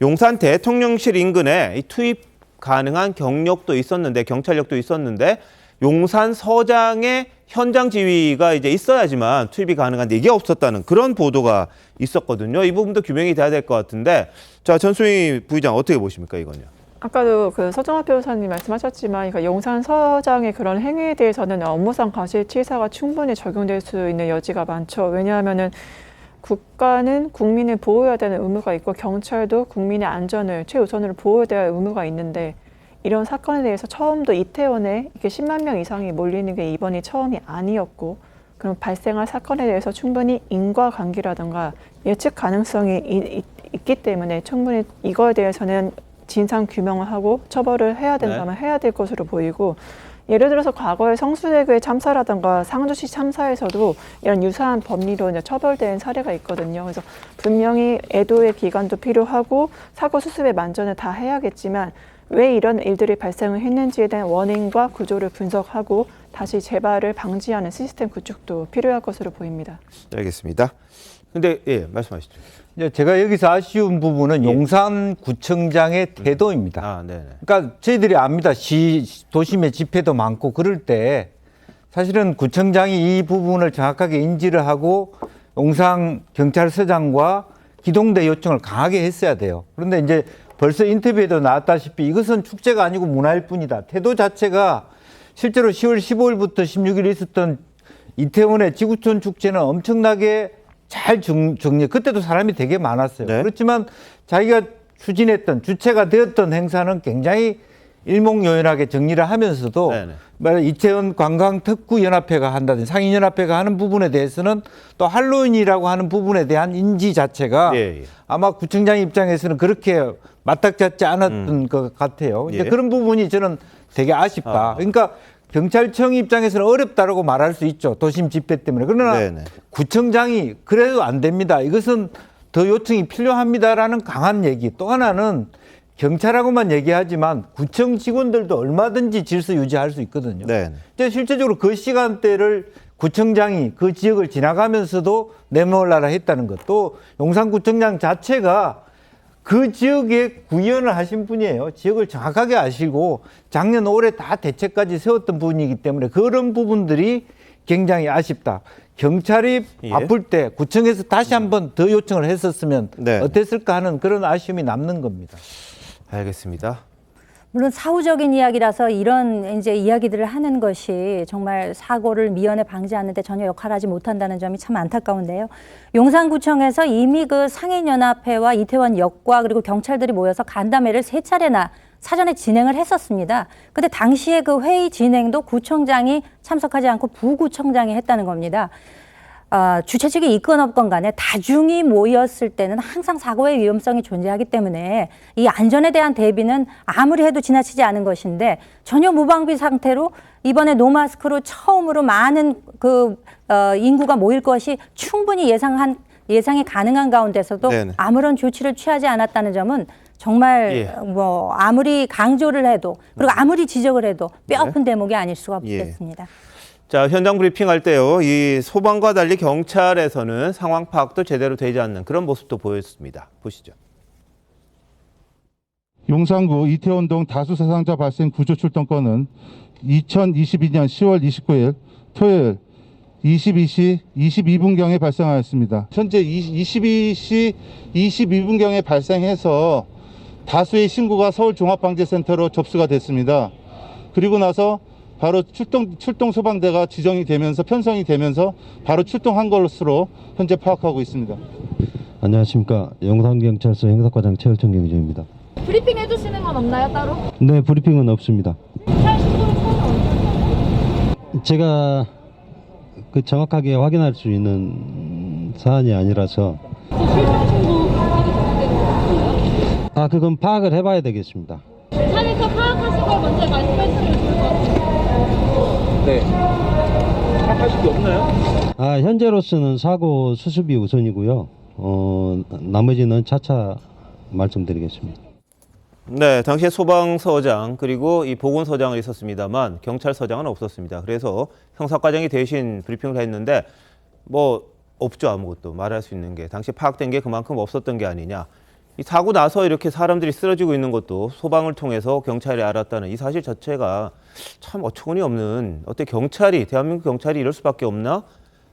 용산 대통령실 인근에 이 투입 가능한 경력도 있었는데 경찰력도 있었는데 용산 서장의 현장 지휘가 이제 있어야지만 투입이 가능한데 이게 없었다는 그런 보도가 있었거든요. 이 부분도 규명이 돼야 될 것 같은데, 자, 전수희 부의장 어떻게 보십니까, 이건요? 아까도 그 서정학 변호사님 말씀하셨지만, 그러니까 용산 서장의 그런 행위에 대해서는 업무상 과실치사가 충분히 적용될 수 있는 여지가 많죠. 왜냐하면은 국가는 국민을 보호해야 되는 의무가 있고 경찰도 국민의 안전을 최우선으로 보호해야 될 의무가 있는데, 이런 사건에 대해서 처음도 이태원에 이렇게 10만 명 이상이 몰리는 게 이번이 처음이 아니었고, 그럼 발생할 사건에 대해서 충분히 인과관계라든가 예측 가능성이 있기 때문에 충분히 이거에 대해서는 진상 규명을 하고 처벌을 해야 된다면 해야 될 것으로 보이고, 예를 들어서 과거에 성수대교의 참사라든가 상주시 참사에서도 이런 유사한 법리로 이제 처벌된 사례가 있거든요. 그래서 분명히 애도의 기간도 필요하고 사고 수습의 만전을 다 해야겠지만 왜 이런 일들이 발생을 했는지에 대한 원인과 구조를 분석하고 다시 재발을 방지하는 시스템 구축도 필요할 것으로 보입니다. 알겠습니다. 근데 예, 말씀하시죠. 이제 제가 여기서 아쉬운 부분은 용산구청장의 태도입니다. 아, 네. 그러니까 저희들이 압니다. 도심에 집회도 많고 그럴 때 사실은 구청장이 이 부분을 정확하게 인지를 하고 용산경찰서장과 기동대 요청을 강하게 했어야 돼요. 그런데 이제 벌써 인터뷰에도 나왔다시피 이것은 축제가 아니고 문화일 뿐이다. 태도 자체가 실제로 10월 15일부터 16일 있었던 이태원의 지구촌 축제는 엄청나게 잘 정리, 그때도 사람이 되게 많았어요. 네. 그렇지만 자기가 추진했던 주체가 되었던 행사는 굉장히 일목요연하게 정리를 하면서도 이태원 관광특구연합회가 한다든지 상인연합회가 하는 부분에 대해서는 또 할로윈이라고 하는 부분에 대한 인지 자체가 아마 구청장 입장에서는 그렇게 맞닥뜨지 않았던 것 같아요. 근데 그런 부분이 저는 되게 아쉽다. 그러니까 경찰청 입장에서는 어렵다라고 말할 수 있죠. 도심 집회 때문에. 그러나 구청장이 그래도 안 됩니다. 이것은 더 요청이 필요합니다라는 강한 얘기. 또 하나는 경찰하고만 얘기하지만 구청 직원들도 얼마든지 질서 유지할 수 있거든요. 이제 실제적으로 그 시간대를 구청장이 그 지역을 지나가면서도 내몰라라 했다는 것. 또 용산구청장 자체가 그 지역에 구의원을 하신 분이에요. 지역을 정확하게 아시고 작년 올해 다 대책까지 세웠던 분이기 때문에 그런 부분들이 굉장히 아쉽다. 경찰이 바쁠 때 구청에서 다시 한번 더 요청을 했었으면 어땠을까 하는 그런 아쉬움이 남는 겁니다. 알겠습니다. 물론 사후적인 이야기라서 이런 이제 이야기들을 하는 것이 정말 사고를 미연에 방지하는 데 전혀 역할을 하지 못한다는 점이 참 안타까운데요. 용산구청에서 이미 그 상인연합회와 이태원역과 그리고 경찰들이 모여서 간담회를 3차례나 사전에 진행을 했었습니다. 근데 당시에 그 회의 진행도 구청장이 참석하지 않고 부구청장이 했다는 겁니다. 주최 측이 있건 없건 간에 다중이 모였을 때는 항상 사고의 위험성이 존재하기 때문에 이 안전에 대한 대비는 아무리 해도 지나치지 않은 것인데 전혀 무방비 상태로 이번에 노마스크로 처음으로 많은 인구가 모일 것이 충분히 예상이 가능한 가운데서도 아무런 조치를 취하지 않았다는 점은 정말 뭐 아무리 강조를 해도 그리고 아무리 지적을 해도 뼈아픈 대목이 아닐 수가 없겠습니다. 자, 현장 브리핑할 때요. 이 소방과 달리 경찰에서는 상황 파악도 제대로 되지 않는 그런 모습도 보였습니다. 보시죠. 용산구 이태원동 다수 사상자 발생 구조 출동 건은 2022년 10월 29일 토요일 22시 22분경에 발생하였습니다. 현재 22시 22분경에 발생해서 다수의 신고가 서울종합방재센터로 접수가 됐습니다. 그리고 나서 바로 출동 소방대가 지정이 되면서 편성이 되면서 바로 출동한 것으로 현재 파악하고 있습니다. 안녕하십니까. 용산경찰서 형사과장 최열청 경위자입니다. 브리핑 해주시는 건 없나요 따로? 네, 브리핑은 없습니다. 경찰 신고를 처음에 어떻게 제가 정확하게 확인할 수 있는 사안이 아니라서 실종 신고 그건 파악을 해봐야 되겠습니다. 차례서 파악하신 걸 먼저 말씀해 주시면 좋을 것 같아요. 네. 파악하실 게 없나요? 현재로서는 사고 수습이 우선이고요. 나머지는 차차 말씀드리겠습니다. 네, 당시에 소방서장 그리고 이 보건서장은 있었습니다만 경찰서장은 없었습니다. 그래서 형사과장이 대신 브리핑을 했는데 뭐 없죠, 아무것도 말할 수 있는 게. 당시 파악된 게 그만큼 없었던 게 아니냐. 이 사고 나서 이렇게 사람들이 쓰러지고 있는 것도 소방을 통해서 경찰이 알았다는 이 사실 자체가 참 어처구니 없는, 어때 경찰이, 대한민국 경찰이 이럴 수밖에 없나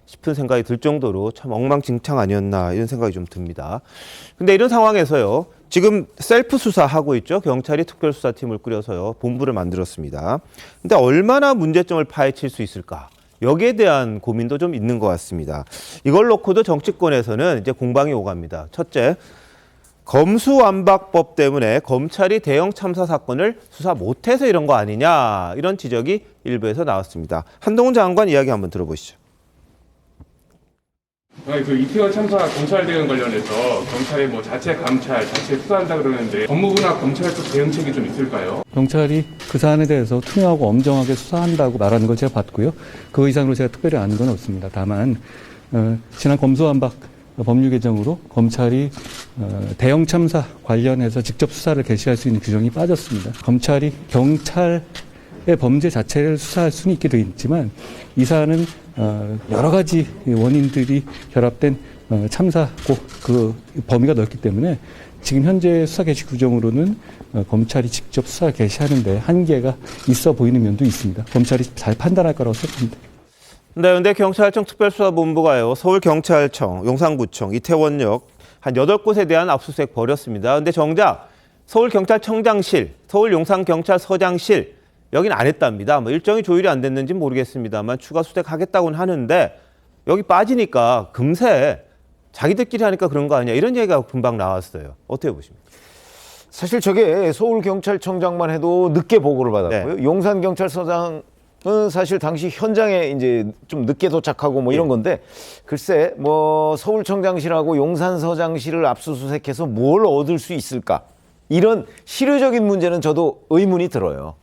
싶은 생각이 들 정도로 참 엉망진창 아니었나 이런 생각이 좀 듭니다. 근데 이런 상황에서요, 지금 셀프 수사하고 있죠. 경찰이 특별수사팀을 꾸려서요, 본부를 만들었습니다. 근데 얼마나 문제점을 파헤칠 수 있을까? 여기에 대한 고민도 좀 있는 것 같습니다. 이걸 놓고도 정치권에서는 이제 공방이 오갑니다. 첫째, 검수완박법 때문에 검찰이 대형 참사 사건을 수사 못해서 이런 거 아니냐, 이런 지적이 일부에서 나왔습니다. 한동훈 장관 이야기 한번 들어보시죠. 그 이태원 참사 검찰 대응 관련해서 경찰이 뭐 자체 감찰, 자체 수사한다 그러는데 법무부나 검찰 쪽 대응책이 좀 있을까요? 경찰이 그 사안에 대해서 투명하고 엄정하게 수사한다고 말하는 걸 제가 봤고요. 그 이상으로 제가 특별히 아는 건 없습니다. 다만 지난 검수완박 법률 개정으로 검찰이 대형 참사 관련해서 직접 수사를 개시할 수 있는 규정이 빠졌습니다. 검찰이 경찰의 범죄 자체를 수사할 수는 있게 되어 있지만 이 사안은 여러 가지 원인들이 결합된 참사고 그 범위가 넓기 때문에 지금 현재 수사 개시 규정으로는 검찰이 직접 수사 개시하는데 한계가 있어 보이는 면도 있습니다. 검찰이 잘 판단할 거라고 생각합니다. 네, 근데 경찰청 특별수사본부가요, 서울경찰청, 용산구청, 이태원역 한 8곳에 대한 압수수색 벌였습니다. 근데 정작 서울경찰청장실, 서울용산경찰서장실 여기는 안 했답니다. 뭐 일정이 조율이 안 됐는지 모르겠습니다만 추가 수색하겠다고는 하는데 여기 빠지니까 금세 자기들끼리 하니까 그런 거 아니야, 이런 얘기가 금방 나왔어요. 어떻게 보십니까? 사실 저게 서울경찰청장만 해도 늦게 보고를 받았고요. 네. 용산경찰서장은 사실 당시 현장에 이제 좀 늦게 도착하고 뭐 이런 건데, 글쎄 뭐 서울청장실하고 용산서장실을 압수수색해서 뭘 얻을 수 있을까? 이런 실효적인 문제는 저도 의문이 들어요.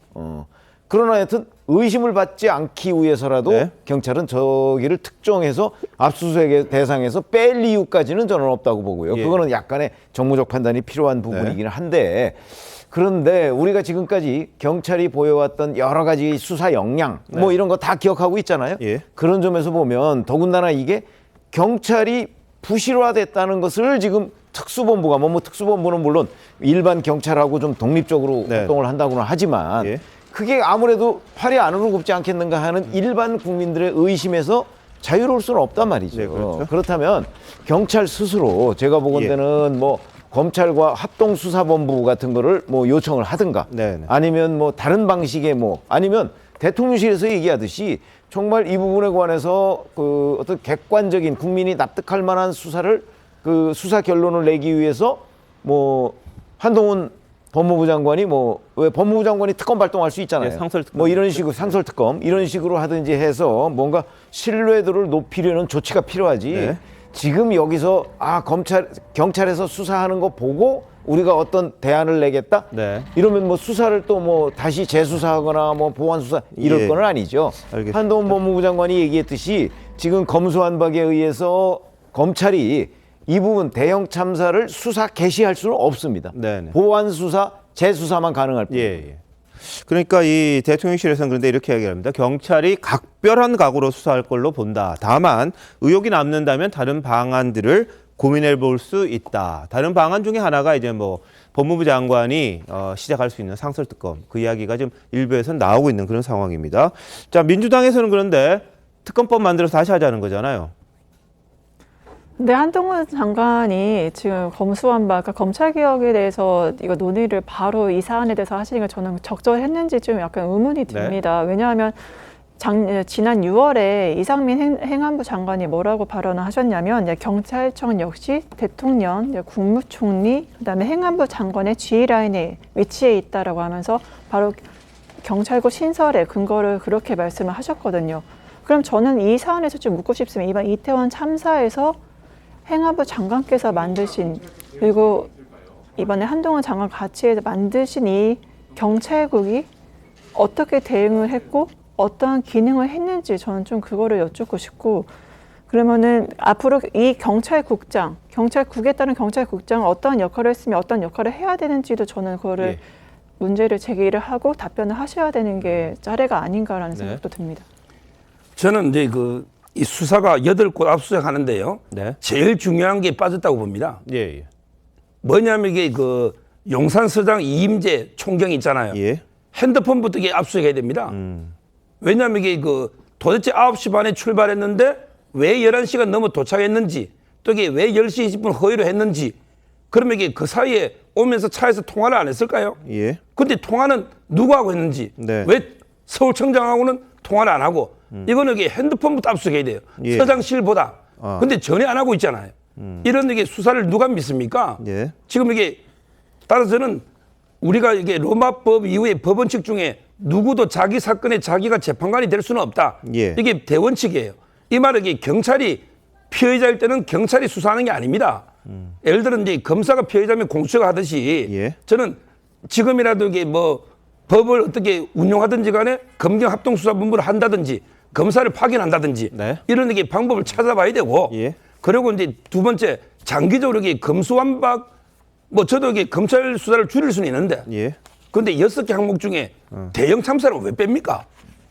그러나 하여튼 의심을 받지 않기 위해서라도 네. 경찰은 저기를 특정해서 압수수색의 대상에서 뺄 이유까지는 저는 없다고 보고요. 예. 그거는 약간의 정무적 판단이 필요한 부분이긴 한데, 그런데 우리가 지금까지 경찰이 보여왔던 여러 가지 수사 역량 뭐 이런 거 다 기억하고 있잖아요. 예. 그런 점에서 보면 더군다나 이게 경찰이 부실화됐다는 것을 지금 특수본부가 뭐 특수본부는 물론 일반 경찰하고 좀 독립적으로 활동을 한다고는 하지만 그게 아무래도 팔이 안으로 굽지 않겠는가 하는 일반 국민들의 의심에서 자유로울 수는 없단 말이죠. 네, 그렇죠. 그렇다면 경찰 스스로 제가 보건대는 뭐 검찰과 합동수사본부 같은 거를 뭐 요청을 하든가 아니면 뭐 다른 방식의 뭐 아니면 대통령실에서 얘기하듯이 정말 이 부분에 관해서 그 어떤 객관적인 국민이 납득할 만한 수사를 그 수사 결론을 내기 위해서 뭐 한동훈 법무부 장관이 뭐 왜 법무부 장관이 특검 발동할 수 있잖아요. 네, 상설특검. 뭐 이런 식으로 상설특검 이런 식으로 하든지 해서 뭔가 신뢰도를 높이려는 조치가 필요하지. 네. 지금 여기서 경찰에서 수사하는 거 보고 우리가 어떤 대안을 내겠다. 이러면 뭐 수사를 또 뭐 다시 재수사하거나 뭐 보완 수사 이럴 건 아니죠. 알겠습니다. 한동훈 법무부 장관이 얘기했듯이 지금 검수완박에 의해서 검찰이 이 부분 대형 참사를 수사 개시할 수는 없습니다. 보완 수사, 재수사만 가능할 뿐입니다. 그러니까 이 대통령실에서는 그런데 이렇게 얘기합니다. 경찰이 각별한 각오로 수사할 걸로 본다. 다만 의혹이 남는다면 다른 방안들을 고민해 볼 수 있다. 다른 방안 중에 하나가 이제 뭐 법무부 장관이 시작할 수 있는 상설특검, 그 이야기가 지금 일부에서 나오고 있는 그런 상황입니다. 자, 민주당에서는 그런데 특검법 만들어서 다시 하자는 거잖아요. 근데 한동훈 장관이 지금 검수완박, 그러니까 검찰개혁에 대해서 이거 논의를 바로 이 사안에 대해서 하시는 게 저는 적절했는지 좀 약간 의문이 듭니다. 왜냐하면 지난 6월에 이상민 행안부 장관이 뭐라고 발언을 하셨냐면 경찰청 역시 대통령, 국무총리, 그다음에 행안부 장관의 지휘라인에 위치해 있다라고 하면서 바로 경찰국 신설의 근거를 그렇게 말씀을 하셨거든요. 그럼 저는 이 사안에서 좀 묻고 싶으면 이번 이태원 참사에서 행안부 장관께서 만드신, 그리고 이번에 한동훈 장관 같이 해서 만드신 이 경찰국이 어떻게 대응을 했고 어떠한 기능을 했는지 저는 좀 그거를 여쭙고 싶고, 그러면은 앞으로 이 경찰국에 따른 경찰국장은 어떠한 역할을 했으며 어떤 역할을 해야 되는지도 저는 그거를 문제를 제기를 하고 답변을 하셔야 되는 게 짜레가 아닌가라는 생각도 듭니다. 저는 이제 이 수사가 8곳 압수수색 하는데요. 제일 중요한 게 빠졌다고 봅니다. 뭐냐면 이게 그 용산서장 이임재 총경이 있잖아요. 예. 핸드폰부터 이게 압수해야 됩니다. 왜냐하면 이게 그 도대체 9시 반에 출발했는데 왜 11시가 넘어 도착했는지 또 이게 왜 10시 20분 허위로 했는지 그러면 이게 그 사이에 오면서 차에서 통화를 안 했을까요? 예. 근데 통화는 누구하고 했는지 네. 왜 서울청장하고는 통화를 안 하고 이거는 이게 핸드폰부터 압수해야 돼요. 예. 서장실보다. 근데 전혀 안 하고 있잖아요. 이런 이게 수사를 누가 믿습니까? 예. 지금 이게 따라서 저는 우리가 이게 로마법 이후의 법원칙 중에 누구도 자기 사건에 자기가 재판관이 될 수는 없다. 예. 이게 대원칙이에요. 이 말은 이게 경찰이 피해자일 때는 경찰이 수사하는 게 아닙니다. 예를 들어 이제 검사가 피해자면 공수처가 하듯이 예. 저는 지금이라도 이게 뭐 법을 어떻게 운용하든지 간에 검경합동수사본부를 한다든지 검사를 파견한다든지 네. 이런 게 방법을 찾아봐야 되고 예. 그리고 이제 두 번째 장기적으로 이게 검수완박 뭐 저도 이게 검찰 수사를 줄일 수는 있는데 예. 그런데 6개 항목 중에 대형 참사를 왜 뺍니까?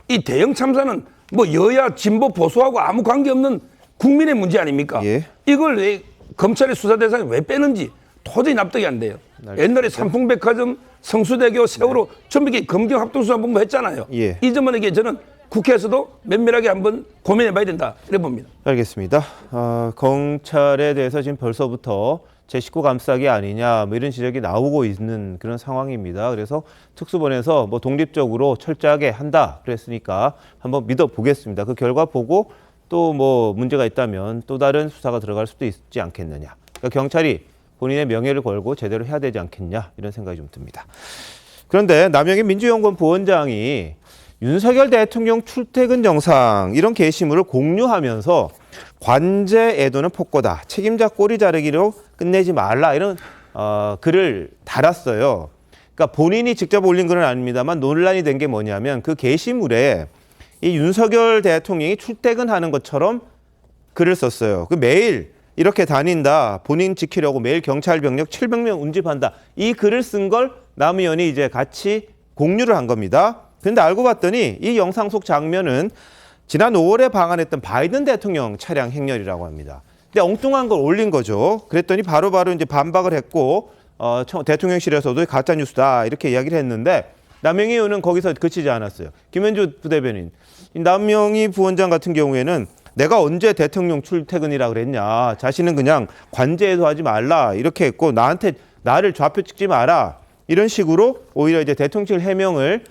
이 대형 참사는 뭐 여야 진보 보수하고 아무 관계없는 국민의 문제 아닙니까? 예. 이걸 왜 검찰의 수사 대상에 왜 빼는지 도저히 납득이 안 돼요. 옛날에 삼풍백화점, 성수대교, 세월호 전부 이게 검경합동수사본부 했잖아요. 예. 이 점은 이게 저는 국회에서도 면밀하게 한번 고민해봐야 된다 이래 봅니다. 알겠습니다. 검찰에 대해서 지금 벌써부터 제 식구 감싸기 아니냐 뭐 이런 지적이 나오고 있는 그런 상황입니다. 그래서 특수본에서 뭐 독립적으로 철저하게 한다 그랬으니까 한번 믿어보겠습니다. 그 결과 보고 또 뭐 문제가 있다면 또 다른 수사가 들어갈 수도 있지 않겠느냐. 그러니까 경찰이 본인의 명예를 걸고 제대로 해야 되지 않겠냐 이런 생각이 좀 듭니다. 그런데 남영희 민주연구원 부원장이 윤석열 대통령 출퇴근 영상 이런 게시물을 공유하면서 관제 애도는 폭거다. 책임자 꼬리 자르기로 끝내지 말라. 이런 글을 달았어요. 그러니까 본인이 직접 올린 글은 아닙니다만 논란이 된 게 뭐냐면 그 게시물에 이 윤석열 대통령이 출퇴근하는 것처럼 글을 썼어요. 그 매일 이렇게 다닌다. 본인 지키려고 매일 경찰 병력 700명 운집한다. 이 글을 쓴 걸 남 의원이 이제 같이 공유를 한 겁니다. 근데 알고 봤더니 이 영상 속 장면은 지난 5월에 방한했던 바이든 대통령 차량 행렬이라고 합니다. 근데 엉뚱한 걸 올린 거죠. 그랬더니 바로바로 이제 반박을 했고 대통령실에서도 가짜 뉴스다 이렇게 이야기를 했는데 남영희 의원은 거기서 그치지 않았어요. 김현주 부대변인, 남영희 부원장 같은 경우에는 내가 언제 대통령 출퇴근이라 그랬냐. 자신은 그냥 관제에도 하지 말라 이렇게 했고 나를 좌표 찍지 마라 이런 식으로 오히려 이제 대통령실 해명을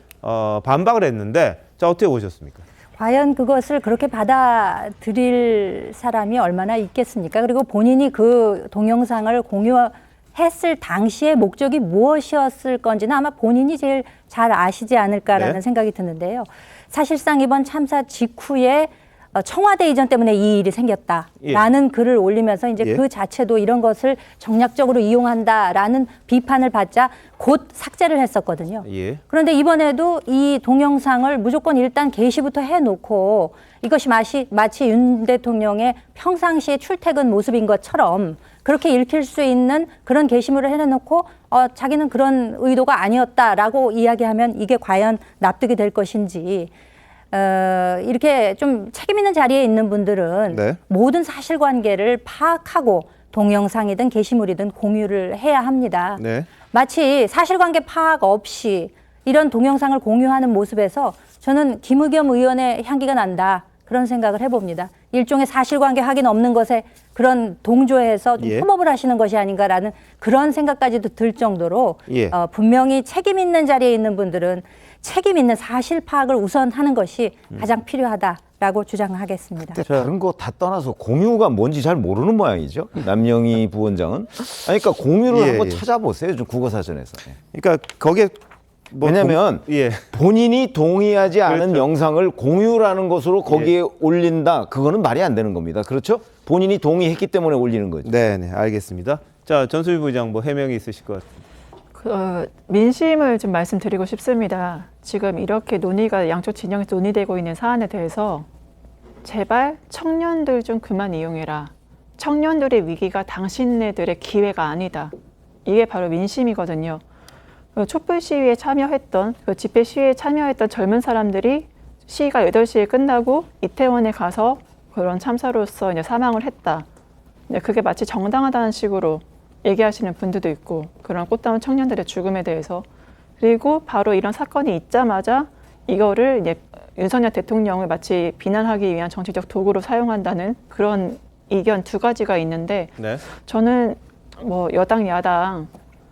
반박을 했는데 자 어떻게 보셨습니까? 과연 그것을 그렇게 받아들일 사람이 얼마나 있겠습니까? 그리고 본인이 그 동영상을 공유했을 당시의 목적이 무엇이었을 건지는 아마 본인이 제일 잘 아시지 않을까라는 네. 생각이 드는데요. 사실상 이번 참사 직후에 청와대 이전 때문에 이 일이 생겼다라는 글을 올리면서 이제 그 자체도 이런 것을 정략적으로 이용한다라는 비판을 받자 곧 삭제를 했었거든요. 그런데 이번에도 이 동영상을 무조건 일단 게시부터 해놓고 이것이 마치 윤 대통령의 평상시의 출퇴근 모습인 것처럼 그렇게 읽힐 수 있는 그런 게시물을 해놓고 자기는 그런 의도가 아니었다라고 이야기하면 이게 과연 납득이 될 것인지 이렇게 좀 책임 있는 자리에 있는 분들은 네. 모든 사실관계를 파악하고 동영상이든 게시물이든 공유를 해야 합니다. 네. 마치 사실관계 파악 없이 이런 동영상을 공유하는 모습에서 저는 김의겸 의원의 향기가 난다. 그런 생각을 해봅니다. 일종의 사실관계 확인 없는 것에 그런 동조해서 좀 협업을 하시는 것이 아닌가라는 그런 생각까지도 들 정도로 분명히 책임 있는 자리에 있는 분들은 책임 있는 사실 파악을 우선 하는 것이 가장 필요하다라고 주장하겠습니다. 근데 다른 거 다 떠나서 공유가 뭔지 잘 모르는 모양이죠. 남영희 부원장은. 그러니까 공유를 한번 찾아보세요. 좀 국어사전에서. 그러니까 거기에 왜냐하면 본인이 동의하지 않은 영상을 공유라는 것으로 거기에 올린다. 그거는 말이 안 되는 겁니다. 그렇죠? 본인이 동의했기 때문에 올리는 거죠. 네, 알겠습니다. 자, 전수미 부의장 뭐 해명이 있으실 것 같습니다. 민심을 좀 말씀드리고 싶습니다. 지금 이렇게 논의가 양쪽 진영에서 논의되고 있는 사안에 대해서 제발 청년들 좀 그만 이용해라. 청년들의 위기가 당신네들의 기회가 아니다. 이게 바로 민심이거든요. 촛불 시위에 참여했던, 집회 시위에 참여했던 젊은 사람들이 시위가 8시에 끝나고 이태원에 가서 그런 참사로서 이제 사망을 했다. 그게 마치 정당하다는 식으로 얘기하시는 분들도 있고 그런 꽃다운 청년들의 죽음에 대해서 그리고 바로 이런 사건이 있자마자 이거를 이제 윤석열 대통령을 마치 비난하기 위한 정치적 도구로 사용한다는 그런 이견 두 가지가 있는데 네. 저는 뭐 여당 야당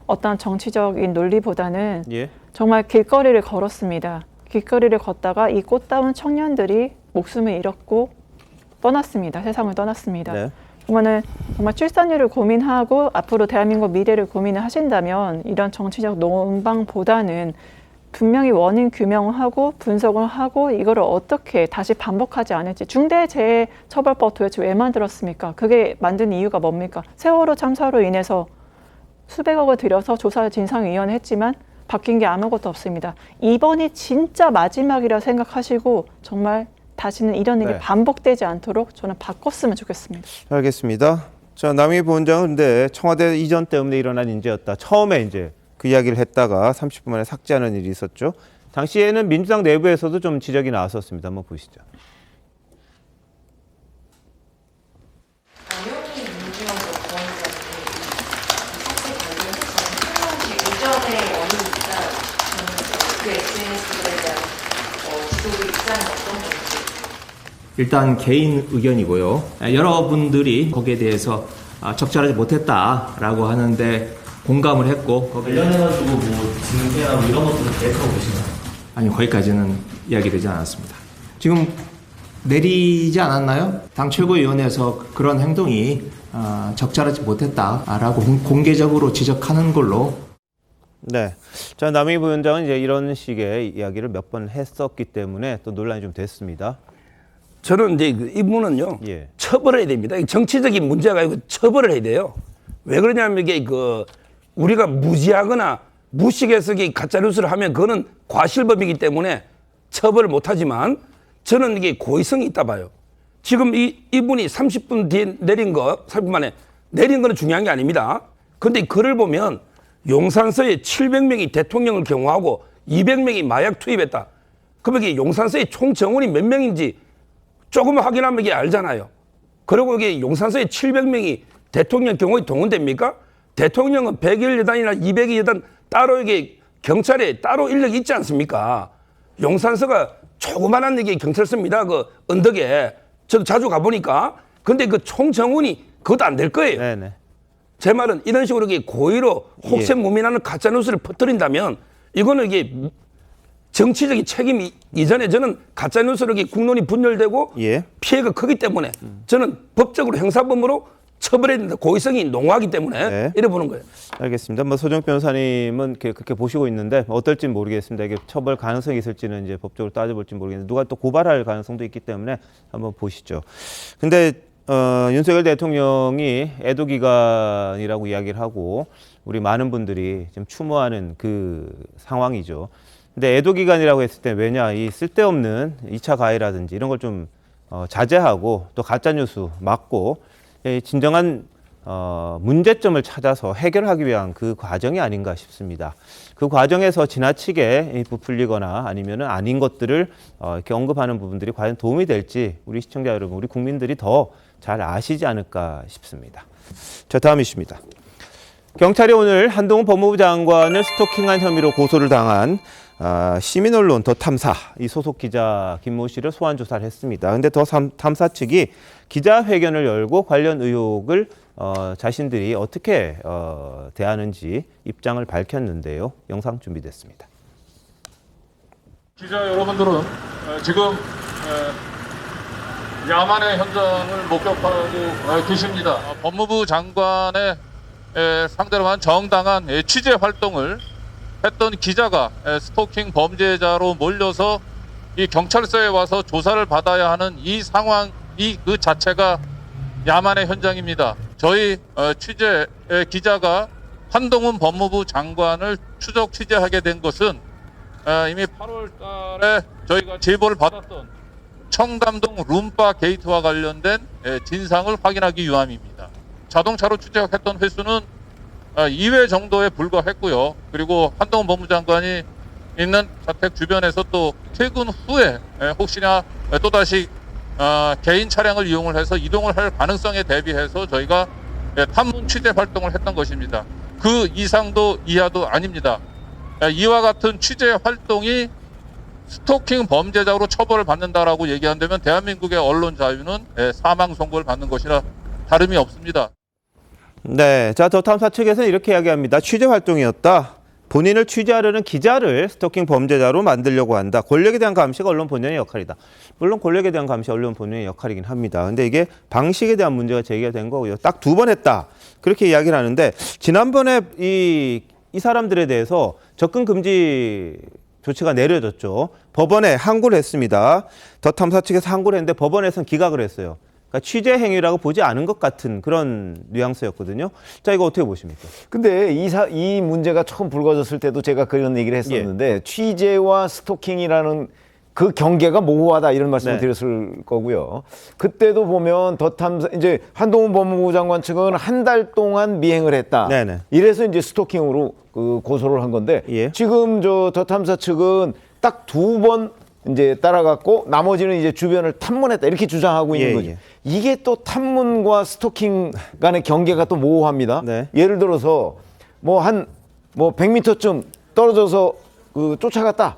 어떤 정치적인 논리보다는 예. 정말 길거리를 걸었습니다. 길거리를 걷다가 이 꽃다운 청년들이 목숨을 잃었고 떠났습니다. 세상을 떠났습니다. 네. 그러면은 정말 출산율을 고민하고 앞으로 대한민국 미래를 고민을 하신다면 이런 정치적 논방보다는 분명히 원인 규명을 하고 분석을 하고 이거를 어떻게 다시 반복하지 않을지 중대재해처벌법 도대체 왜 만들었습니까? 그게 만든 이유가 뭡니까? 세월호 참사로 인해서 수백억을 들여서 조사 진상위원회 했지만 바뀐 게 아무것도 없습니다. 이번이 진짜 마지막이라 생각하시고 정말 다시는 이런 일이 네. 반복되지 않도록 저는 바꿨으면 좋겠습니다. 알겠습니다. 자, 남희 부원장은 근데 청와대 이전 때문에 일어난 인재였다. 처음에 이제 그 이야기를 했다가 30분 만에 삭제하는 일이 있었죠. 당시에는 민주당 내부에서도 좀 지적이 나왔었습니다. 한번 보시죠. 일단 개인 의견이고요. 여러분들이 거기에 대해서 적절하지 못했다라고 하는데 공감을 했고 관련해가지고 뭐 징계나 이런 것들을 계획하고 계시나요? 아니요, 거기까지는 이야기되지 않았습니다. 지금 내리지 않았나요? 당 최고위원회에서 그런 행동이 적절하지 못했다라고 공개적으로 지적하는 걸로. 네. 자, 남희 부원장은 이제 이런 식의 이야기를 몇 번 했었기 때문에 또 논란이 좀 됐습니다. 저는 이제 이분은요, 예. 처벌해야 됩니다. 정치적인 문제가 아니고 처벌을 해야 돼요. 왜 그러냐면 이게 우리가 무지하거나 무식해서 가짜 뉴스를 하면 그거는 과실범이기 때문에 처벌을 못하지만 저는 이게 고의성이 있다 봐요. 지금 이분이 30분 뒤에 내린 거, 30분 만에 내린 거는 중요한 게 아닙니다. 그런데 글을 보면 용산서에 700명이 대통령을 경호하고 200명이 마약 투입했다. 그러면 이게 용산서의 총 정원이 몇 명인지 조금 확인하면 이게 알잖아요. 그리고 이게 용산서에 700명이 대통령 경호에 동원됩니까? 대통령은 100일 여단이나 200일 여단 따로 이게 경찰에 따로 인력이 있지 않습니까? 용산서가 조그만한 이게 경찰서입니다. 그 언덕에. 저도 자주 가보니까. 근데 그 총 정원이 그것도 안 될 거예요. 네네. 제 말은 이런 식으로 이게 고의로 혹세무민하는 가짜뉴스를 퍼뜨린다면 이거는 이게 정치적인 책임이 이전에 저는 가짜뉴스로 국론이 분열되고 예. 피해가 크기 때문에 저는 법적으로 형사범으로 처벌해야 된다. 고의성이 농후하기 때문에 네. 이래 보는 거예요. 알겠습니다. 뭐 소정 변호사님은 그렇게 보시고 있는데 어떨지는 모르겠습니다. 이게 처벌 가능성이 있을지는 이제 법적으로 따져볼지 모르겠는데 누가 또 고발할 가능성도 있기 때문에 한번 보시죠. 근데 윤석열 대통령이 애도 기간이라고 이야기를 하고 우리 많은 분들이 지금 추모하는 그 상황이죠. 근데 애도 기간이라고 했을 때 왜냐 이 쓸데없는 2차 가해라든지 이런 걸 좀 자제하고 또 가짜 뉴스 막고 진정한 문제점을 찾아서 해결하기 위한 그 과정이 아닌가 싶습니다. 그 과정에서 지나치게 부풀리거나 아니면은 아닌 것들을 이렇게 언급하는 부분들이 과연 도움이 될지 우리 시청자 여러분, 우리 국민들이 더 잘 아시지 않을까 싶습니다. 자, 다음 이슈입니다. 경찰이 오늘 한동훈 법무부 장관을 스토킹한 혐의로 고소를 당한 시민 언론 더 탐사 이 소속 기자 김모 씨를 소환 조사를 했습니다. 근데 더 탐사 측이 기자회견을 열고 관련 의혹을 자신들이 어떻게 대하는지 입장을 밝혔는데요. 영상 준비됐습니다. 기자 여러분들은 지금 야만의 현장을 목격하고 계십니다. 법무부 장관의 상대로 한 정당한 취재 활동을 했던 기자가 스토킹 범죄자로 몰려서 이 경찰서에 와서 조사를 받아야 하는 이 상황이 그 자체가 야만의 현장입니다. 저희 취재 기자가 한동훈 법무부 장관을 추적 취재하게 된 것은 이미 8월 달에 저희가 제보를 받았던 청담동 룸바 게이트와 관련된 진상을 확인하기 위함입니다. 자동차로 추적했던 횟수는 2회 정도에 불과했고요. 그리고 한동훈 법무부 장관이 있는 자택 주변에서 또 퇴근 후에 혹시나 또다시 개인 차량을 이용을 해서 이동을 할 가능성에 대비해서 저희가 탐문 취재 활동을 했던 것입니다. 그 이상도 이하도 아닙니다. 이와 같은 취재 활동이 스토킹 범죄자로 처벌을 받는다라고 얘기한다면 대한민국의 언론 자유는 사망 선고를 받는 것이라 다름이 없습니다. 네, 자, 더 탐사 측에서는 이렇게 이야기합니다. 취재 활동이었다. 본인을 취재하려는 기자를 스토킹 범죄자로 만들려고 한다. 권력에 대한 감시가 언론 본연의 역할이다. 물론 권력에 대한 감시 언론 본연의 역할이긴 합니다. 근데 이게 방식에 대한 문제가 제기가 된 거고요. 딱 2번 했다. 그렇게 이야기를 하는데 지난번에 이 사람들에 대해서 접근 금지 조치가 내려졌죠. 법원에 항고를 했습니다. 더 탐사 측에서 항고를 했는데 법원에서는 기각을 했어요. 그러니까 취재 행위라고 보지 않은 것 같은 그런 뉘앙스였거든요. 자, 이거 어떻게 보십니까? 근데 이 문제가 처음 불거졌을 때도 제가 그런 얘기를 했었는데 취재와 스토킹이라는 그 경계가 모호하다 이런 말씀을 드렸을 거고요. 그때도 보면 더 탐사 이제 한동훈 법무부 장관 측은 한 달 동안 미행을 했다. 이래서 이제 스토킹으로 그 고소를 한 건데 지금 저 더 탐사 측은 딱 2번 이제 따라갔고 나머지는 이제 주변을 탐문했다 이렇게 주장하고 있는 거죠. 이게 또 탐문과 스토킹 간의 경계가 또 모호합니다. 예를 들어서 뭐 100m쯤 떨어져서 그 쫓아갔다.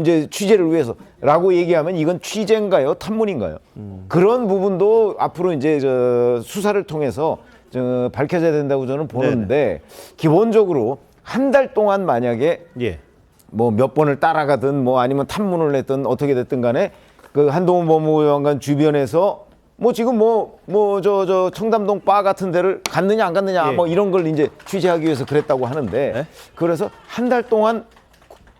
이제 취재를 위해서라고 얘기하면 이건 취재인가요? 탐문인가요? 그런 부분도 앞으로 이제 저 수사를 통해서 밝혀져야 된다고 저는 보는데 기본적으로 한 달 동안 만약에 뭐 몇 번을 따라가든 뭐 아니면 탐문을 했든 어떻게 됐든 간에 그 한동훈 법무부 장관 주변에서 뭐 지금 저 청담동 바 같은 데를 갔느냐 안 갔느냐 뭐 이런 걸 이제 취재하기 위해서 그랬다고 하는데 그래서 한 달 동안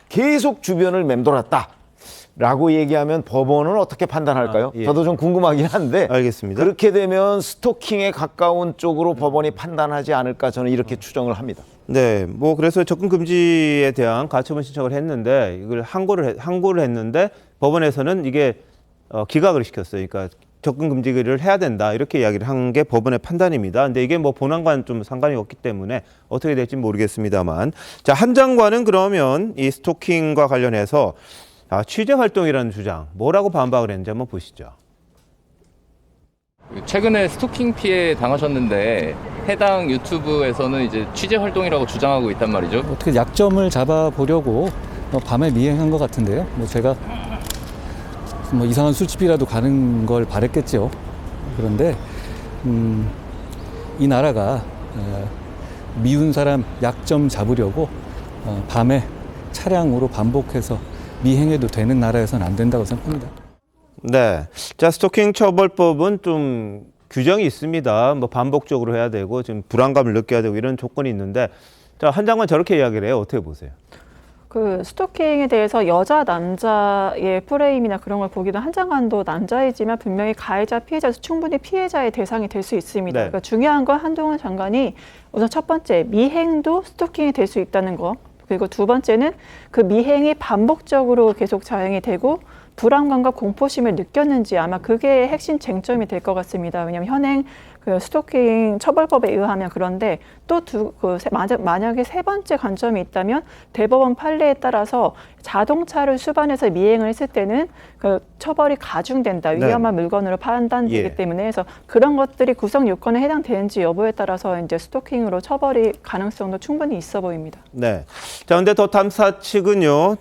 계속 주변을 맴돌았다라고 얘기하면 법원은 어떻게 판단할까요? 저도 좀 궁금하긴 한데 알겠습니다. 그렇게 되면 스토킹에 가까운 쪽으로 법원이 판단하지 않을까 저는 이렇게 추정을 합니다. 네, 뭐 그래서 접근 금지에 대한 가처분 신청을 했는데 이걸 항고를 했는데 법원에서는 이게 기각을 시켰어요. 그러니까 접근 금지를 해야 된다 이렇게 이야기를 한 게 법원의 판단입니다. 근데 이게 뭐 본안과는 좀 상관이 없기 때문에 어떻게 될지 모르겠습니다만, 자, 한 장관은 그러면 이 스토킹과 관련해서 취재 활동이라는 주장 뭐라고 반박을 했는지 한번 보시죠. 최근에 스토킹 피해 당하셨는데 해당 유튜브에서는 이제 취재 활동이라고 주장하고 있단 말이죠. 어떻게 약점을 잡아보려고 밤에 미행한 것 같은데요. 뭐 제가 뭐 이상한 술집이라도 가는 걸 바랬겠죠. 그런데 이 나라가 미운 사람 약점 잡으려고 밤에 차량으로 반복해서 미행해도 되는 나라에서는 안 된다고 생각합니다. 네, 자, 스토킹 처벌법은 좀 규정이 있습니다. 뭐 반복적으로 해야 되고 지금 불안감을 느껴야 되고 이런 조건이 있는데, 자, 한 장관 저렇게 이야기를 해요. 어떻게 보세요? 그 스토킹에 대해서 여자 남자의 프레임이나 그런 걸 보기도 한 장관도 남자이지만 분명히 가해자 피해자에서 충분히 피해자의 대상이 될 수 있습니다. 그러니까 중요한 건 한동훈 장관이 우선 첫 번째 미행도 스토킹이 될 수 있다는 거, 그리고 두 번째는 그 미행이 반복적으로 계속 자행이 되고 불안감과 공포심을 느꼈는지 아마 그게 핵심 쟁점이 될 것 같습니다. 왜냐하면 현행 그 스토킹 처벌법에 의하면 그런데 또 만약에 세 번째 관점이 있다면 대법원 판례에 따라서 자동차를 수반해서 미행을 했을 때는 그 처벌이 가중된다. 위험한 물건으로 판단되기 때문에 해서 그런 것들이 구성 요건에 해당되는지 여부에 따라서 이제 스토킹으로 처벌이 가능성도 충분히 있어 보입니다. 네. 자, 근데 더 탐사 측은요,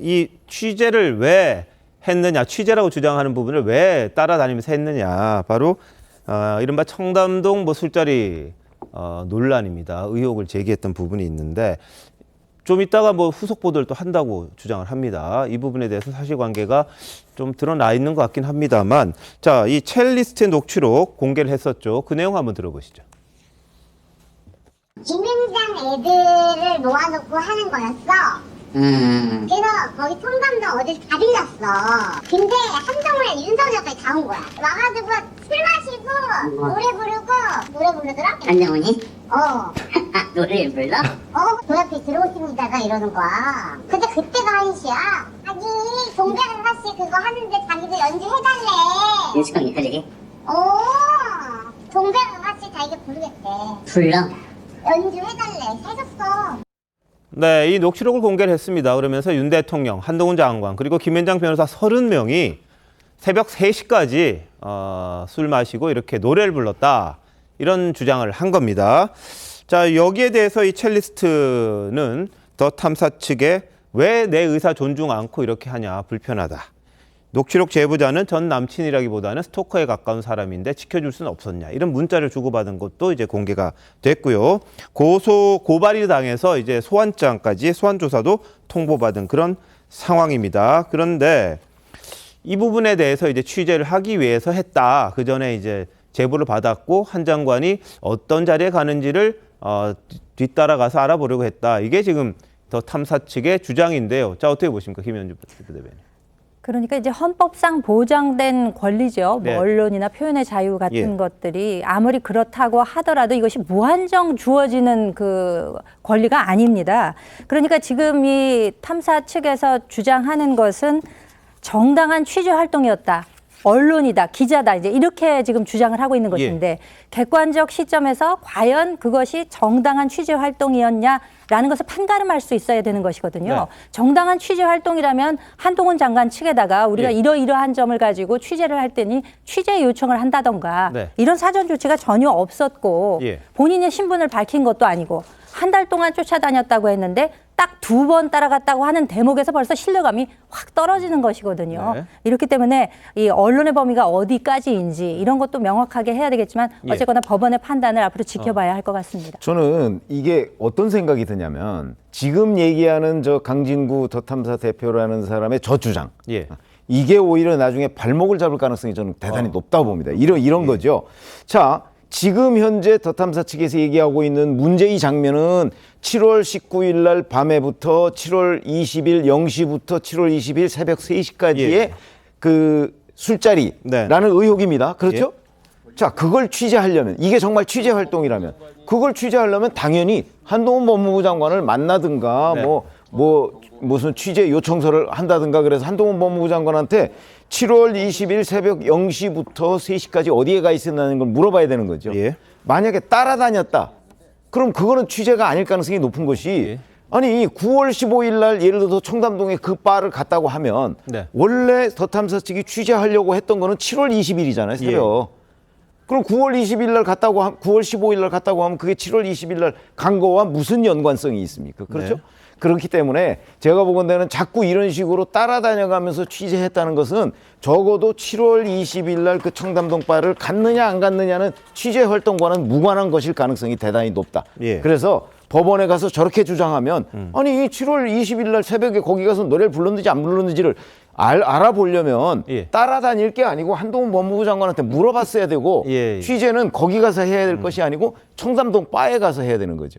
이 취재를 왜 했느냐, 취재라고 주장하는 부분을 왜 따라다니면서 했느냐, 바로 이른바 청담동 뭐 술자리 논란입니다. 의혹을 제기했던 부분이 있는데 좀 이따가 뭐 후속 보도를 또 한다고 주장을 합니다. 이 부분에 대해서 사실관계가 좀 드러나 있는 것 같긴 합니다만, 자, 이 첼리스트 녹취록 공개를 했었죠. 그 내용 한번 들어보시죠. 김앤장 애들을 모아놓고 하는 거였어. 그래서 거기 청담동 어딜 다 들렸어. 근데 한동훈 윤석열까지 다 온 거야. 와가지고 술 마시고 노래 부르더라? 한동훈이? 노래를 불러? 저 옆에 들어오십니다가 이러는 거야. 근데 그때가 한시야. 아니 종배 아가씨 그거 하는데 자기도 연주해달래. 윤석열이 그러게? 종배 아가씨 자기가 부르겠대. 불러? 연주해달래. 해줬어. 네, 이 녹취록을 공개를 했습니다. 그러면서 윤 대통령, 한동훈 장관, 그리고 김앤장 변호사 30명이 새벽 3시까지 술 마시고 이렇게 노래를 불렀다. 이런 주장을 한 겁니다. 자, 여기에 대해서 이 첼리스트는 더 탐사 측에 왜 내 의사 존중 않고 이렇게 하냐, 불편하다. 녹취록 제보자는 전 남친이라기보다는 스토커에 가까운 사람인데 지켜줄 수는 없었냐, 이런 문자를 주고받은 것도 이제 공개가 됐고요. 고발이 당해서 이제 소환장까지, 소환조사도 통보받은 그런 상황입니다. 그런데 이 부분에 대해서 이제 취재를 하기 위해서 했다. 그 전에 이제 제보를 받았고 한 장관이 어떤 자리에 가는지를 뒤따라가서 알아보려고 했다. 이게 지금 더 탐사 측의 주장인데요. 자, 어떻게 보십니까, 김현주 부대변인? 그러니까 이제 헌법상 보장된 권리죠. 네. 뭐 언론이나 표현의 자유 같은 예. 것들이 아무리 그렇다고 하더라도 이것이 무한정 주어지는 그 권리가 아닙니다. 그러니까 지금 이 탐사 측에서 주장하는 것은 정당한 취재 활동이었다. 언론이다, 기자다, 이제 이렇게 지금 주장을 하고 있는 것인데 객관적 시점에서 과연 그것이 정당한 취재 활동이었냐라는 것을 판가름할 수 있어야 되는 것이거든요. 네. 정당한 취재 활동이라면 한동훈 장관 측에다가 우리가 이러이러한 점을 가지고 취재를 할 때니 취재 요청을 한다던가 이런 사전 조치가 전혀 없었고 본인의 신분을 밝힌 것도 아니고 한 달 동안 쫓아다녔다고 했는데 딱 2번 따라갔다고 하는 대목에서 벌써 신뢰감이 확 떨어지는 것이거든요. 이렇기 때문에 이 언론의 범위가 어디까지인지 이런 것도 명확하게 해야 되겠지만 어쨌거나 법원의 판단을 앞으로 지켜봐야 할 것 같습니다. 저는 이게 어떤 생각이 드냐면 지금 얘기하는 저 강진구 더 탐사 대표라는 사람의 저 주장. 이게 오히려 나중에 발목을 잡을 가능성이 저는 대단히 높다고 봅니다. 이런 거죠. 자, 지금 현재 더 탐사 측에서 얘기하고 있는 문제의 장면은 7월 19일 날 밤에부터 7월 20일 0시부터 7월 20일 새벽 3시까지의 그 술자리라는 의혹입니다. 그렇죠? 자, 그걸 취재하려면, 이게 정말 취재 활동이라면, 그걸 취재하려면 당연히 한동훈 법무부 장관을 만나든가 무슨 취재 요청서를 한다든가, 그래서 한동훈 법무부 장관한테 7월 20일 새벽 0시부터 3시까지 어디에 가 있었나는 걸 물어봐야 되는 거죠. 만약에 따라다녔다, 그럼 그거는 취재가 아닐 가능성이 높은 것이 아니 9월 15일 날 예를 들어서 청담동에 그 바를 갔다고 하면 원래 더 탐사 측이 취재하려고 했던 거는 7월 20일이잖아요, 새벽. 그럼 9월 20일 날 갔다고 9월 15일 날 갔다고 하면 그게 7월 20일 날 간 거와 무슨 연관성이 있습니까? 그렇죠? 그렇기 때문에 제가 보건대는 자꾸 이런 식으로 따라다녀가면서 취재했다는 것은 적어도 7월 20일 날 그 청담동 바를 갔느냐 안 갔느냐는 취재 활동과는 무관한 것일 가능성이 대단히 높다. 그래서 법원에 가서 저렇게 주장하면 아니 7월 20일 날 새벽에 거기 가서 노래를 불렀는지 안 불렀는지를 알아보려면 따라다닐 게 아니고 한동훈 법무부 장관한테 물어봤어야 되고 취재는 거기 가서 해야 될 것이 아니고 청담동 바에 가서 해야 되는 거죠.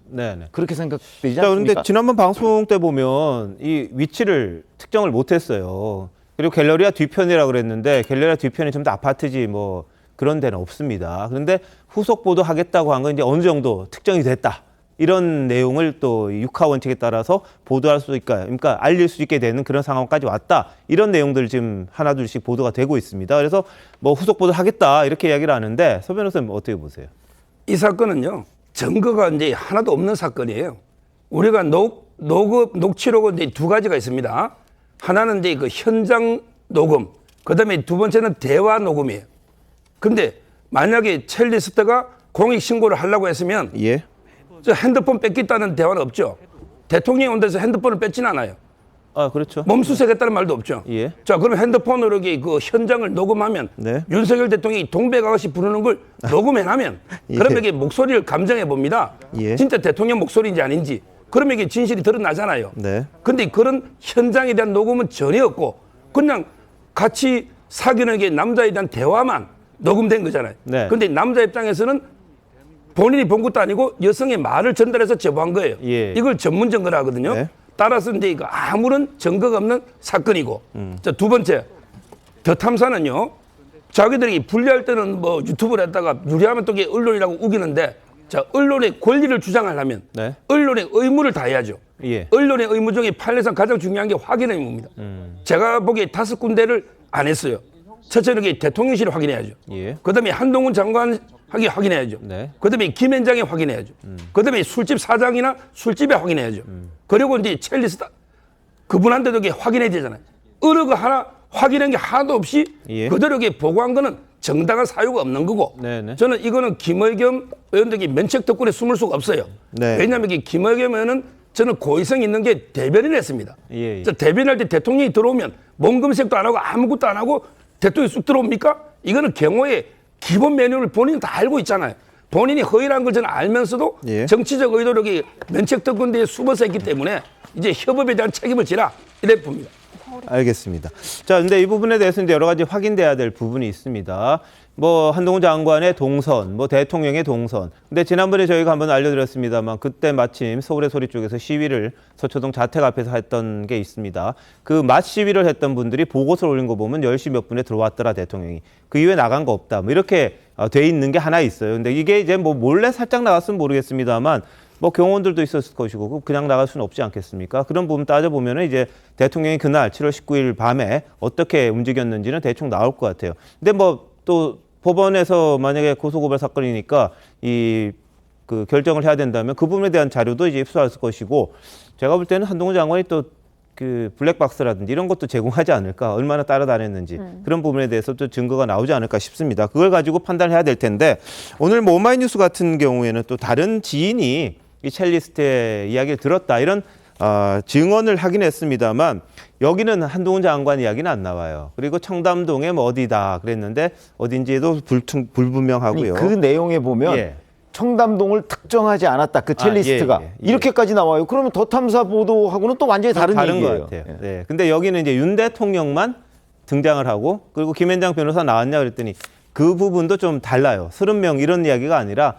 그렇게 생각되지 자, 않습니까? 그런데 지난번 방송 때 보면 이 위치를 특정을 못했어요. 그리고 갤러리아 뒤편이라 그랬는데 갤러리아 뒤편이 좀 더 아파트지 뭐 그런 데는 없습니다. 그런데 후속 보도하겠다고 한 건 이제 어느 정도 특정이 됐다. 이런 내용을 또 육하 원칙에 따라서 보도할 수 있까, 그러니까 알릴 수 있게 되는 그런 상황까지 왔다. 이런 내용들 지금 하나둘씩 보도가 되고 있습니다. 그래서 뭐 후속 보도 하겠다 이렇게 이야기를 하는데 서 변호사님 어떻게 보세요? 이 사건은요, 증거가 이제 하나도 없는 사건이에요. 우리가 녹취록은 이제 2가지가 있습니다. 하나는 이제 그 현장 녹음, 그 다음에 2번째는 대화 녹음이에요. 근데 만약에 첼리스트가 공익 신고를 하려고 했으면 저 핸드폰 뺏겠다는 대화는 없죠. 대통령이 온 데서 핸드폰을 뺏지는 않아요. 아, 그렇죠. 몸수색했다는 말도 없죠. 자, 그럼 핸드폰으로 이렇게 그 현장을 녹음하면 윤석열 대통령이 동백아가씨 부르는 걸 녹음해놔면 그러면 이게 목소리를 감정해 봅니다. 진짜 대통령 목소리인지 아닌지. 그러면 이게 진실이 드러나잖아요. 근데 그런 현장에 대한 녹음은 전혀 없고 그냥 같이 사귀는 게 남자에 대한 대화만 녹음된 거잖아요. 근데 남자 입장에서는 본인이 본 것도 아니고 여성의 말을 전달해서 제보한 거예요. 이걸 전문 증거라 하거든요. 따라서 이제 이거 아무런 증거가 없는 사건이고. 자, 2번째, 더 탐사는요, 자기들이 불리할 때는 뭐 유튜브를 했다가 유리하면 또 이게 언론이라고 우기는데, 자, 언론의 권리를 주장하려면 언론의 의무를 다해야죠. 언론의 의무 중에 판례상 가장 중요한 게 확인의 의무입니다. 제가 보기에 5군데를 안 했어요. 첫째는 대통령실을 확인해야죠. 그다음에 한동훈 장관 확인해야죠. 그다음에 김현장에 확인해야죠. 그다음에 술집 사장이나 술집에 확인해야죠. 그리고 이제 첼리스트 그분한테도 확인해야 되잖아요. 어느 거 하나 확인한 게 하나도 없이 그대로 보고한 거는 정당한 사유가 없는 거고 저는 이거는 김의겸 의원들이 면책 특권에 숨을 수가 없어요. 왜냐하면 이 김의겸 의원은 저는 고의성이 있는 게 대변인을 했습니다. 대변인할 때 대통령이 들어오면 몸 검색도 안 하고 아무것도 안 하고 대통령이 쑥 들어옵니까? 이거는 경호의 기본 매뉴얼을 본인은 다 알고 있잖아요. 본인이 허위라는 걸 저는 알면서도 정치적 의도로 면책 특권대에 숨어서 했기 때문에 이제 협업에 대한 책임을 지라 이래 봅니다. 알겠습니다. 자, 근데 이 부분에 대해서 이제 여러 가지 확인돼야 될 부분이 있습니다. 뭐 한동훈 장관의 동선, 뭐 대통령의 동선. 근데 지난번에 저희가 한번 알려드렸습니다만 그때 마침 서울의 소리 쪽에서 시위를 서초동 자택 앞에서 했던 게 있습니다. 그 맞 시위를 했던 분들이 보고서를 올린 거 보면 10시 몇 분에 들어왔더라 대통령이. 그 이후에 나간 거 없다. 뭐 이렇게 돼 있는 게 하나 있어요. 근데 이게 이제 뭐 몰래 살짝 나갔으면 모르겠습니다만 뭐 경호원들도 있었을 것이고 그냥 나갈 수는 없지 않겠습니까? 그런 부분 따져보면 이제 대통령이 그날 7월 19일 밤에 어떻게 움직였는지는 대충 나올 것 같아요. 근데 뭐 또 법원에서 만약에 고소고발 사건이니까 그 결정을 해야 된다면 그 부분에 대한 자료도 이제 입수할 것이고 제가 볼 때는 한동훈 장관이 또 그 블랙박스라든지 이런 것도 제공하지 않을까, 얼마나 따라다녔는지 그런 부분에 대해서 또 증거가 나오지 않을까 싶습니다. 그걸 가지고 판단해야 될 텐데 오늘 뭐 오마이뉴스 같은 경우에는 또 다른 지인이 이 첼리스트의 이야기를 들었다 이런 증언을 하긴 했습니다만 여기는 한동훈 장관 이야기는 안 나와요. 그리고 청담동에 뭐 어디다 그랬는데 어딘지도 불분명하고요. 아니, 그 내용에 보면 청담동을 특정하지 않았다. 그 첼리스트가 이렇게까지 나와요. 그러면 더 탐사 보도하고는 또 완전히 다른 얘기예요. 것 같아요. 네. 근데 여기는 이제 윤 대통령만 등장을 하고 그리고 김현장 변호사 나왔냐 그랬더니 그 부분도 좀 달라요. 30명 이런 이야기가 아니라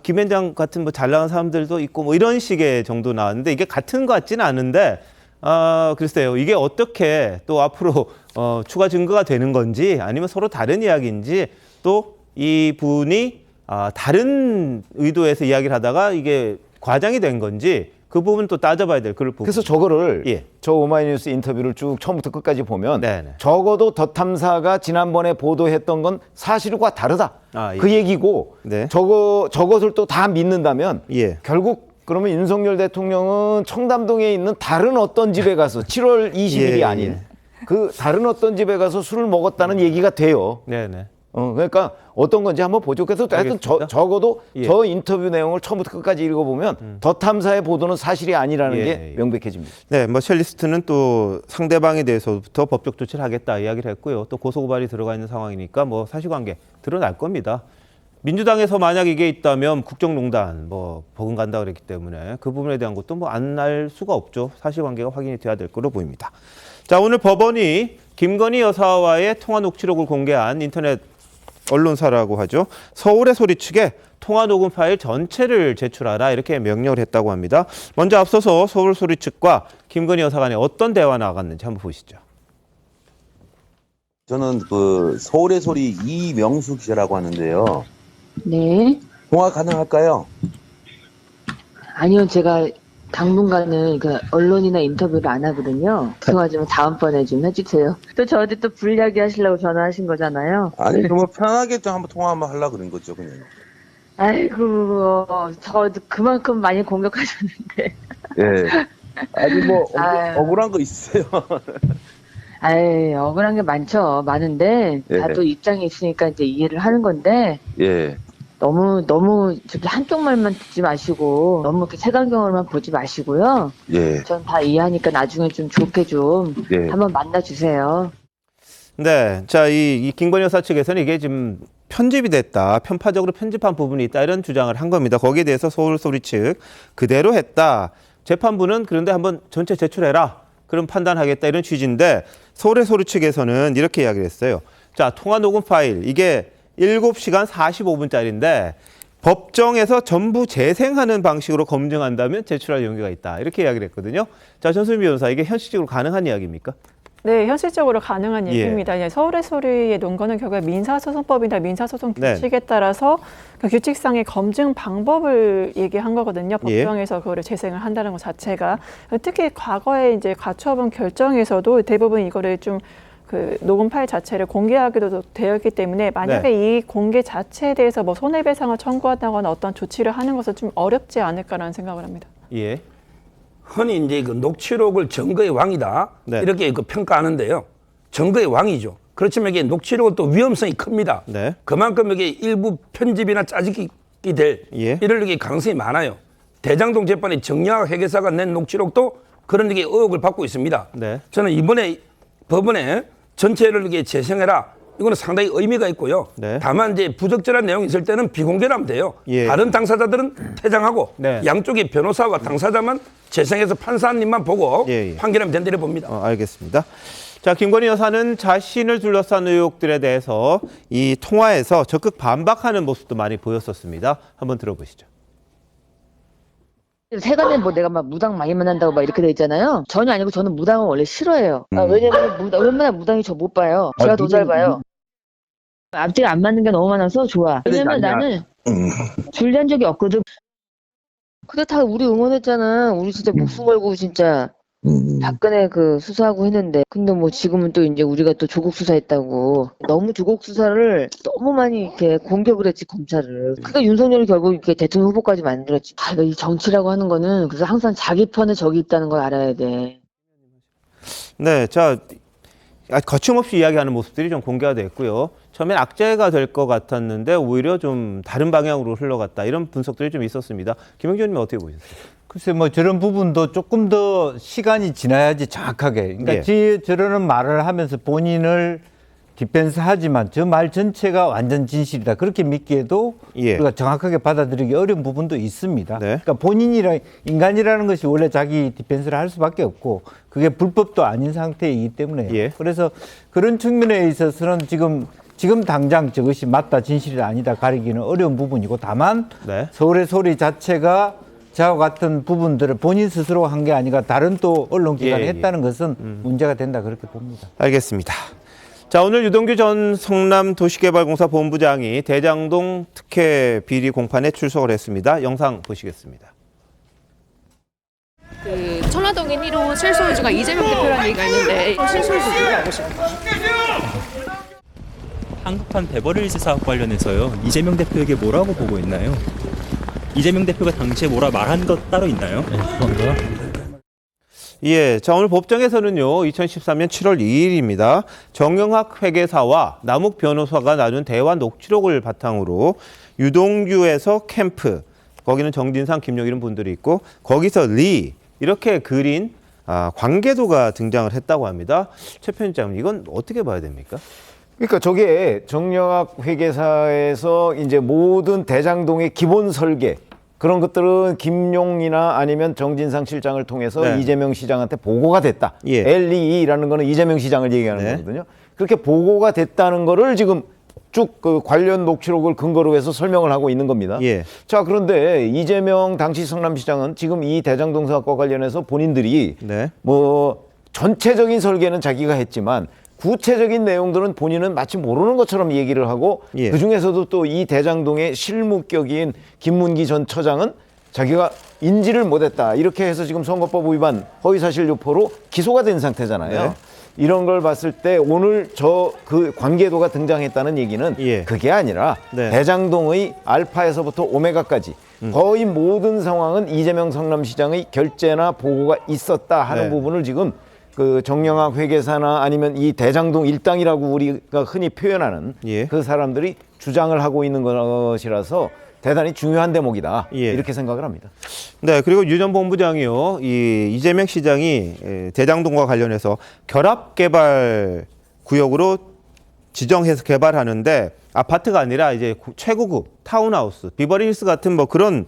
김현장 같은 뭐 잘 나온 사람들도 있고 뭐 이런 식의 정도 나왔는데 이게 같은 것 같지는 않은데 글쎄요. 이게 어떻게 또 앞으로 추가 증거가 되는 건지 아니면 서로 다른 이야기인지 또 이 분이 다른 의도에서 이야기를 하다가 이게 과장이 된 건지 그 부분 또 따져봐야 될 그런 부분. 그래서 저거를 저 오마이뉴스 인터뷰를 쭉 처음부터 끝까지 보면 적어도 더 탐사가 지난번에 보도했던 건 사실과 다르다. 그 얘기고 저것을 또 다 믿는다면 결국 그러면 윤석열 대통령은 청담동에 있는 다른 어떤 집에 가서 7월 20일이 아닌 그 다른 어떤 집에 가서 술을 먹었다는 얘기가 돼요. 네네. 그러니까 어떤 건지 한번 보죠. 그래서 하여튼 적어도 저 인터뷰 내용을 처음부터 끝까지 읽어보면 더 탐사의 보도는 사실이 아니라는 게 명백해집니다. 네, 뭐 첼리스트는 또 상대방에 대해서부터 법적 조치를 하겠다 이야기를 했고요. 또 고소고발이 들어가 있는 상황이니까 뭐 사실관계 드러날 겁니다. 민주당에서 만약 이게 있다면 국정농단 뭐 버금간다 그랬기 때문에 그 부분에 대한 것도 뭐 안 날 수가 없죠. 사실관계가 확인이 돼야 될 거로 보입니다. 자, 오늘 법원이 김건희 여사와의 통화 녹취록을 공개한 인터넷 언론사라고 하죠. 서울의 소리 측에 통화 녹음 파일 전체를 제출하라 이렇게 명령을 했다고 합니다. 먼저 앞서서 서울 소리 측과 김건희 여사 간에 어떤 대화가 나갔는지 한번 보시죠. 저는 그 서울의 소리 이명수 기자라고 하는데요. 네. 통화 가능할까요? 아니요, 제가 당분간은 그 언론이나 인터뷰를 안 하거든요. 통화 좀 다음번에 좀 해주세요. 또 저한테 또 불리하게 하시려고 전화하신 거잖아요. 아니, 뭐 편하게 좀 한번 통화 한번 하려고 그런 거죠, 그냥. 아이고, 저 그만큼 많이 공격하셨는데. 예. 아니, 뭐, 억울한 거 있어요. 아이, 억울한 게 많죠. 많은데, 다도 입장이 있으니까 이제 이해를 하는 건데. 너무 저기 한쪽 말만 듣지 마시고 너무 이렇게 색안경으로만 보지 마시고요. 전 다 이해하니까 나중에 좀 좋게 좀 한번 만나주세요. 네, 자, 이 김건희 여사 측에서는 이게 지금 편집이 됐다, 편파적으로 편집한 부분이 있다 이런 주장을 한 겁니다. 거기에 대해서 서울 소리 측 그대로 했다. 재판부는 그런데 한번 전체 제출해라. 그럼 판단하겠다 이런 취지인데 서울의 소리 측에서는 이렇게 이야기를 했어요. 자, 통화 녹음 파일 이게 7시간 45분짜리인데 법정에서 전부 재생하는 방식으로 검증한다면 제출할 용의가 있다. 이렇게 이야기를 했거든요. 자, 전수민 변호사, 이게 현실적으로 가능한 이야기입니까? 네, 현실적으로 가능한 얘기입니다. 서울의 소리의 논거는 결국에 민사소송법이나 민사소송 규칙에 따라서 그 규칙상의 검증 방법을 얘기한 거거든요. 법정에서 그거를 재생을 한다는 것 자체가. 특히 과거에 이제 가처분 결정에서도 대부분 이거를 좀 그 녹음 파일 자체를 공개하기도 되어 있기 때문에 만약에 이 공개 자체에 대해서 뭐 손해배상을 청구한다거나 어떤 조치를 하는 것은 좀 어렵지 않을까라는 생각을 합니다. 흔히 이제 그 녹취록을 증거의 왕이다 이렇게 그 평가하는데요. 증거의 왕이죠. 그렇지만 이게 녹취록은 또 위험성이 큽니다. 네. 그만큼 이게 일부 편집이나 짜집기 될 이럴 가능성이 많아요. 대장동 재판의 정영학 회계사가 낸 녹취록도 그런 의혹을 받고 있습니다. 네. 저는 이번에 법원에 전체를 재생해라. 이거는 상당히 의미가 있고요. 네. 다만 이제 부적절한 내용이 있을 때는 비공개로 하면 돼요. 예. 다른 당사자들은 퇴장하고 네. 양쪽의 변호사와 당사자만 재생해서 판사님만 보고 판결하면 된다고 봅니다. 알겠습니다. 자, 김건희 여사는 자신을 둘러싼 의혹들에 대해서 이 통화에서 적극 반박하는 모습도 많이 보였었습니다. 한번 들어보시죠. 세간에 뭐 내가 막 무당 많이 만난다고 막 이렇게 돼 있잖아요. 전혀 아니고 저는 무당은 원래 싫어해요. 왜냐면 얼마나 무당이 저 못 봐요. 제가 더 잘 봐요. 앞뒤가 안 맞는 게 너무 많아서 좋아. 왜냐면 나는 줄리한 적이 없거든. 근데 다 우리 응원했잖아. 우리 진짜 목숨 걸고 진짜 박근혜 그 수사하고 했는데. 근데 뭐 지금은 또 이제 우리가 또 조국 수사했다고. 너무 조국 수사를 너무 많이 이렇게 공격을 했지, 검찰을. 그러니까 윤석열이 결국 이렇게 대통령 후보까지 만들었지. 이 정치라고 하는 거는 그래서 항상 자기 편에 적이 있다는 걸 알아야 돼. 네, 자, 거침없이 이야기하는 모습들이 좀 공개가 됐고요. 처음엔 악재가 될 것 같았는데 오히려 좀 다른 방향으로 흘러갔다. 이런 분석들이 좀 있었습니다. 김영준 의원님 어떻게 보셨어요? 글쎄 뭐 저런 부분도 조금 더 시간이 지나야지 정확하게. 그러니까 저러는 말을 하면서 본인을 디펜스 하지만 저 말 전체가 완전 진실이다. 그렇게 믿기에도 우리가 정확하게 받아들이기 어려운 부분도 있습니다. 그러니까 본인이랑 인간이라는 것이 원래 자기 디펜스를 할 수밖에 없고 그게 불법도 아닌 상태이기 때문에 그래서 그런 측면에 있어서는 지금 당장 저것이 맞다 진실이다 아니다 가리기는 어려운 부분이고 다만 서울의 소리 자체가 저와 같은 부분들을 본인 스스로 한 게 아니라 다른 또 언론기관이 했다는 것은 문제가 된다 그렇게 봅니다. 알겠습니다. 자, 오늘 유동규 전 성남도시개발공사 본부장이 대장동 특혜 비리 공판에 출석을 했습니다. 영상 보시겠습니다. 천화동인 1호 실소유주가 이재명 대표라는 얘기가 있는데 실소유주 누구 알고 싶어요? 한국판 베버리힐즈 사업 관련해서요. 이재명 대표에게 뭐라고 보고 있나요? 이재명 대표가 당시에 뭐라 말한 것 따로 있나요? 네, 그건가요? 예, 자, 오늘 법정에서는요, 2013년 7월 2일입니다. 정영학 회계사와 남욱 변호사가 나눈 대화 녹취록을 바탕으로 유동규에서 캠프, 거기는 정진상, 김용 이런 분들이 있고, 거기서 리, 이렇게 그린 관계도가 등장을 했다고 합니다. 최 편집장님, 이건 어떻게 봐야 됩니까? 그러니까 저게 정영학 회계사에서 이제 모든 대장동의 기본 설계 그런 것들은 김용이나 아니면 정진상 실장을 통해서 이재명 시장한테 보고가 됐다. LEE라는 거는 이재명 시장을 얘기하는 거거든요. 그렇게 보고가 됐다는 거를 지금 쭉 그 관련 녹취록을 근거로 해서 설명을 하고 있는 겁니다. 자, 그런데 이재명 당시 성남시장은 지금 이 대장동 사업과 관련해서 본인들이 뭐 전체적인 설계는 자기가 했지만 구체적인 내용들은 본인은 마치 모르는 것처럼 얘기를 하고 그중에서도 또 이 대장동의 실무격인 김문기 전 처장은 자기가 인지를 못했다. 이렇게 해서 지금 선거법 위반 허위사실 유포로 기소가 된 상태잖아요. 이런 걸 봤을 때 오늘 그 관계도가 등장했다는 얘기는 그게 아니라 대장동의 알파에서부터 오메가까지 거의 모든 상황은 이재명 성남시장의 결재나 보고가 있었다 하는 부분을 지금 그 정영학 회계사나 아니면 이 대장동 일당이라고 우리가 흔히 표현하는 그 사람들이 주장을 하고 있는 것이라서 대단히 중요한 대목이다. 이렇게 생각을 합니다. 네, 그리고 유 전 본부장이요. 이재명 시장이 대장동과 관련해서 결합개발 구역으로 지정해서 개발하는데 아파트가 아니라 이제 최고급 타운하우스, 비버리힐스 같은 뭐 그런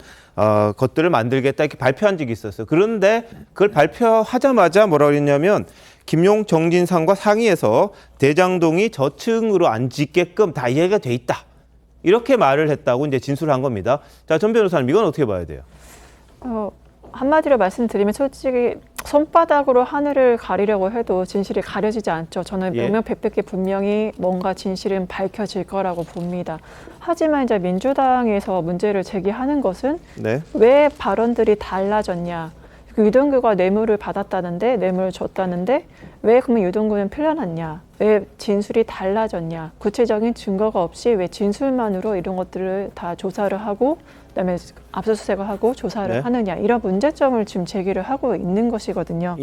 것들을 만들겠다 이렇게 발표한 적이 있었어요. 그런데 그걸 발표하자마자 뭐라고 했냐면 김용 정진상과 상의해서 대장동이 저층으로 안 짓게끔 다 이해가 돼 있다. 이렇게 말을 했다고 이제 진술한 겁니다. 자, 전 변호사님 이건 어떻게 봐야 돼요? 한마디로 말씀드리면 솔직히 손바닥으로 하늘을 가리려고 해도 진실이 가려지지 않죠. 저는 명명백백히 분명히 뭔가 진실은 밝혀질 거라고 봅니다. 하지만 이제 민주당에서 문제를 제기하는 것은 왜 발언들이 달라졌냐. 유동규가 뇌물을 받았다는데 뇌물을 줬다는데 왜 그러면 유동규는 풀려났냐. 왜 진술이 달라졌냐. 구체적인 증거가 없이 왜 진술만으로 이런 것들을 다 조사를 하고 그다음에 압수수색을 하고 조사를 하느냐. 이런 문제점을 지금 제기를 하고 있는 것이거든요.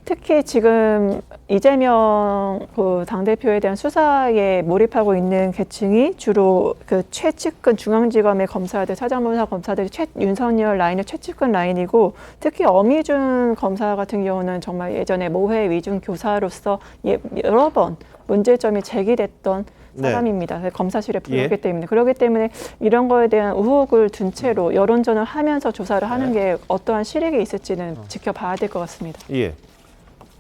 특히 지금 이재명 그 당대표에 대한 수사에 몰입하고 있는 계층이 주로 그 최측근 중앙지검의 검사들, 사장검사 검사들이 윤석열 라인의 최측근 라인이고, 특히 엄희준 검사 같은 경우는 정말 예전에 모해 위중 교사로서 여러 번 문제점이 제기됐던 사람입니다. 검사실에 불렸기 때문에. 그렇기 때문에 이런 거에 대한 의혹을 둔 채로 여론전을 하면서 조사를 하는 게 어떠한 실익이 있을지는 지켜봐야 될 것 같습니다. 예.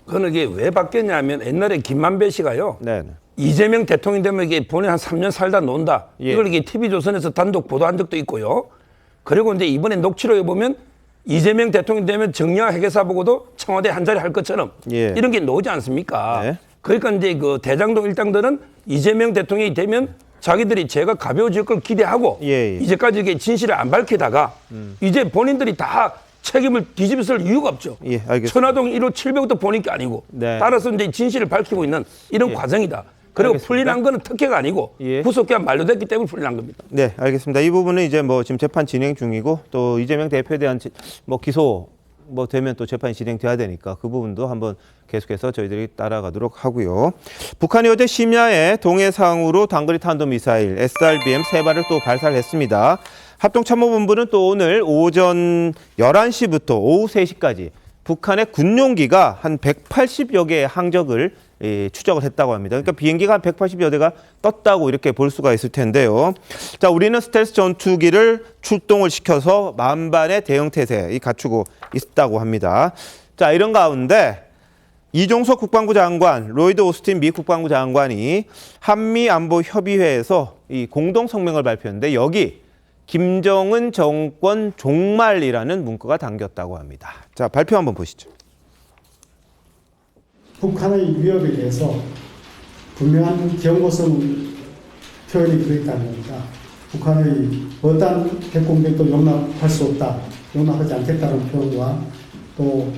그건 이게 왜 바뀌었냐면 옛날에 김만배 씨가요. 이재명 대통령 되면 이게 본인 한 3년 살다 논다. 이걸 이게 TV조선에서 단독 보도한 적도 있고요. 그리고 이제 이번에 녹취록에 보면 이재명 대통령 되면 정의화 회계사 보고도 청와대 한 자리 할 것처럼 이런 게 나오지 않습니까? 그러니까 이제 그 대장동 일당들은 이재명 대통령이 되면 자기들이 죄가 가벼워질 걸 기대하고 이제까지 이게 진실을 안 밝히다가 이제 본인들이 다 책임을 뒤집어 쓸 이유가 없죠. 천화동 1호 700도 본인 게 아니고 따라서 이제 진실을 밝히고 있는 이런 과정이다. 그리고 풀린한 거는 특혜가 아니고 구속기한 만료됐기 때문에 풀린한 겁니다. 네, 알겠습니다. 이 부분은 이제 뭐 지금 재판 진행 중이고 또 이재명 대표에 대한 뭐 기소 뭐 되면 또 재판이 진행돼야 되니까 그 부분도 한번 계속해서 저희들이 따라가도록 하고요. 북한이 어제 심야에 동해상으로 단거리 탄도미사일 SRBM 3발을 또 발사했습니다. 합동참모본부는 또 오늘 오전 11시부터 오후 3시까지 북한의 군용기가 한 180여 개의 항적을 추적을 했다고 합니다. 그러니까 비행기가 한 180여 대가 떴다고 이렇게 볼 수가 있을 텐데요. 자, 우리는 스텔스 전투기를 출동을 시켜서 만반의 대응 태세를 갖추고 있다고 합니다. 자, 이런 가운데 이종석 국방부 장관, 로이드 오스틴 미 국방부 장관이 한미 안보 협의회에서 이 공동 성명을 발표했는데 여기 김정은 정권 종말이라는 문구가 담겼다고 합니다. 자, 발표 한번 보시죠. 북한의 위협에 대해서 분명한 경고성 표현이 들어있다는 겁니다. 북한의 어떠한 핵공격도 용납할 수 없다, 용납하지 않겠다는 표현과 또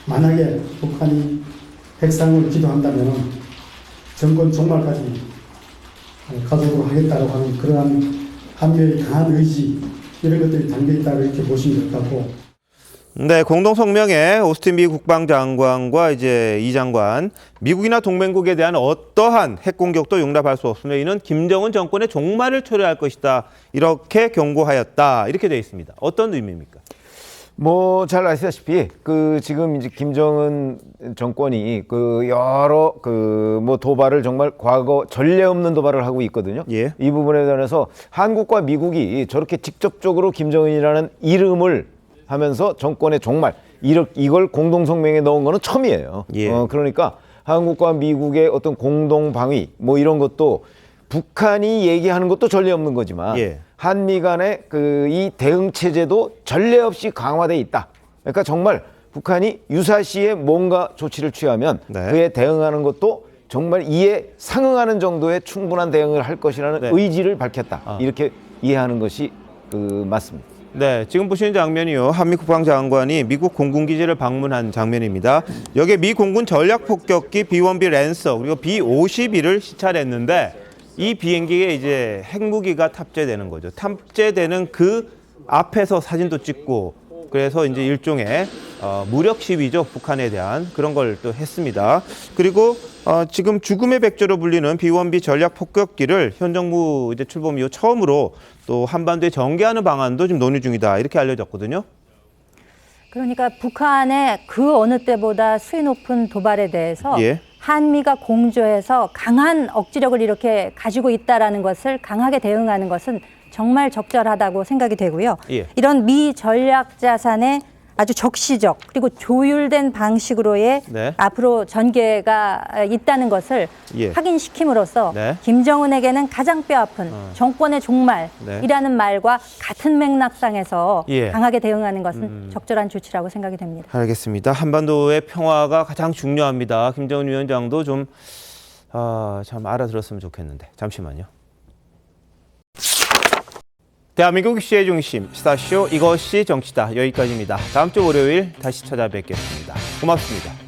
만약에 북한이 핵상을 기도한다면 정권 종말까지 가도록 하겠다고 하는 그러한 한미의 강한 의지, 이런 것들이 담겨있다고 이렇게 보시면 될 것 같고. 네, 공동 성명에 오스틴 미 국방장관과 이제 이 장관, 미국이나 동맹국에 대한 어떠한 핵 공격도 용납할 수 없으며 이는 김정은 정권의 종말을 초래할 것이다. 이렇게 경고하였다. 이렇게 되어 있습니다. 어떤 의미입니까? 뭐 잘 아시다시피 그 지금 이제 김정은 정권이 그 여러 그 뭐 도발을 정말 과거 전례 없는 도발을 하고 있거든요. 이 부분에 대해서 한국과 미국이 저렇게 직접적으로 김정은이라는 이름을 하면서 정권의 종말 이걸 공동 성명에 넣은 거는 처음이에요. 그러니까 한국과 미국의 어떤 공동 방위 뭐 이런 것도 북한이 얘기하는 것도 전례 없는 거지만 한미 간의 그 이 대응 체제도 전례 없이 강화돼 있다. 그러니까 정말 북한이 유사시에 뭔가 조치를 취하면 그에 대응하는 것도 정말 이에 상응하는 정도의 충분한 대응을 할 것이라는 의지를 밝혔다. 이렇게 이해하는 것이 맞습니다. 네, 지금 보시는 장면이요. 한미 국방장관이 미국 공군기지를 방문한 장면입니다. 여기에 미 공군 전략폭격기 B-1B 랜서 그리고 B-52를 시찰했는데 이 비행기에 이제 핵무기가 탑재되는 거죠. 탑재되는 그 앞에서 사진도 찍고 그래서 이제 일종의 무력 시위죠. 북한에 대한 그런 걸 또 했습니다. 그리고 지금 죽음의 백조로 불리는 B-1B 전략 폭격기를 현 정부 이제 출범 이후 처음으로 또 한반도에 전개하는 방안도 지금 논의 중이다. 이렇게 알려졌거든요. 그러니까 북한의 그 어느 때보다 수위 높은 도발에 대해서 한미가 공조해서 강한 억지력을 이렇게 가지고 있다라는 것을 강하게 대응하는 것은 정말 적절하다고 생각이 되고요. 이런 미 전략 자산의 아주 적시적 그리고 조율된 방식으로의 앞으로 전개가 있다는 것을 확인시킴으로써 김정은에게는 가장 뼈아픈 정권의 종말이라는 말과 같은 맥락상에서 강하게 대응하는 것은 적절한 조치라고 생각이 됩니다. 알겠습니다. 한반도의 평화가 가장 중요합니다. 김정은 위원장도 좀 참 알아들었으면 좋겠는데 잠시만요. 대한민국 이슈의 중심 시사쇼 이것이 정치다. 여기까지입니다. 다음 주 월요일 다시 찾아뵙겠습니다. 고맙습니다.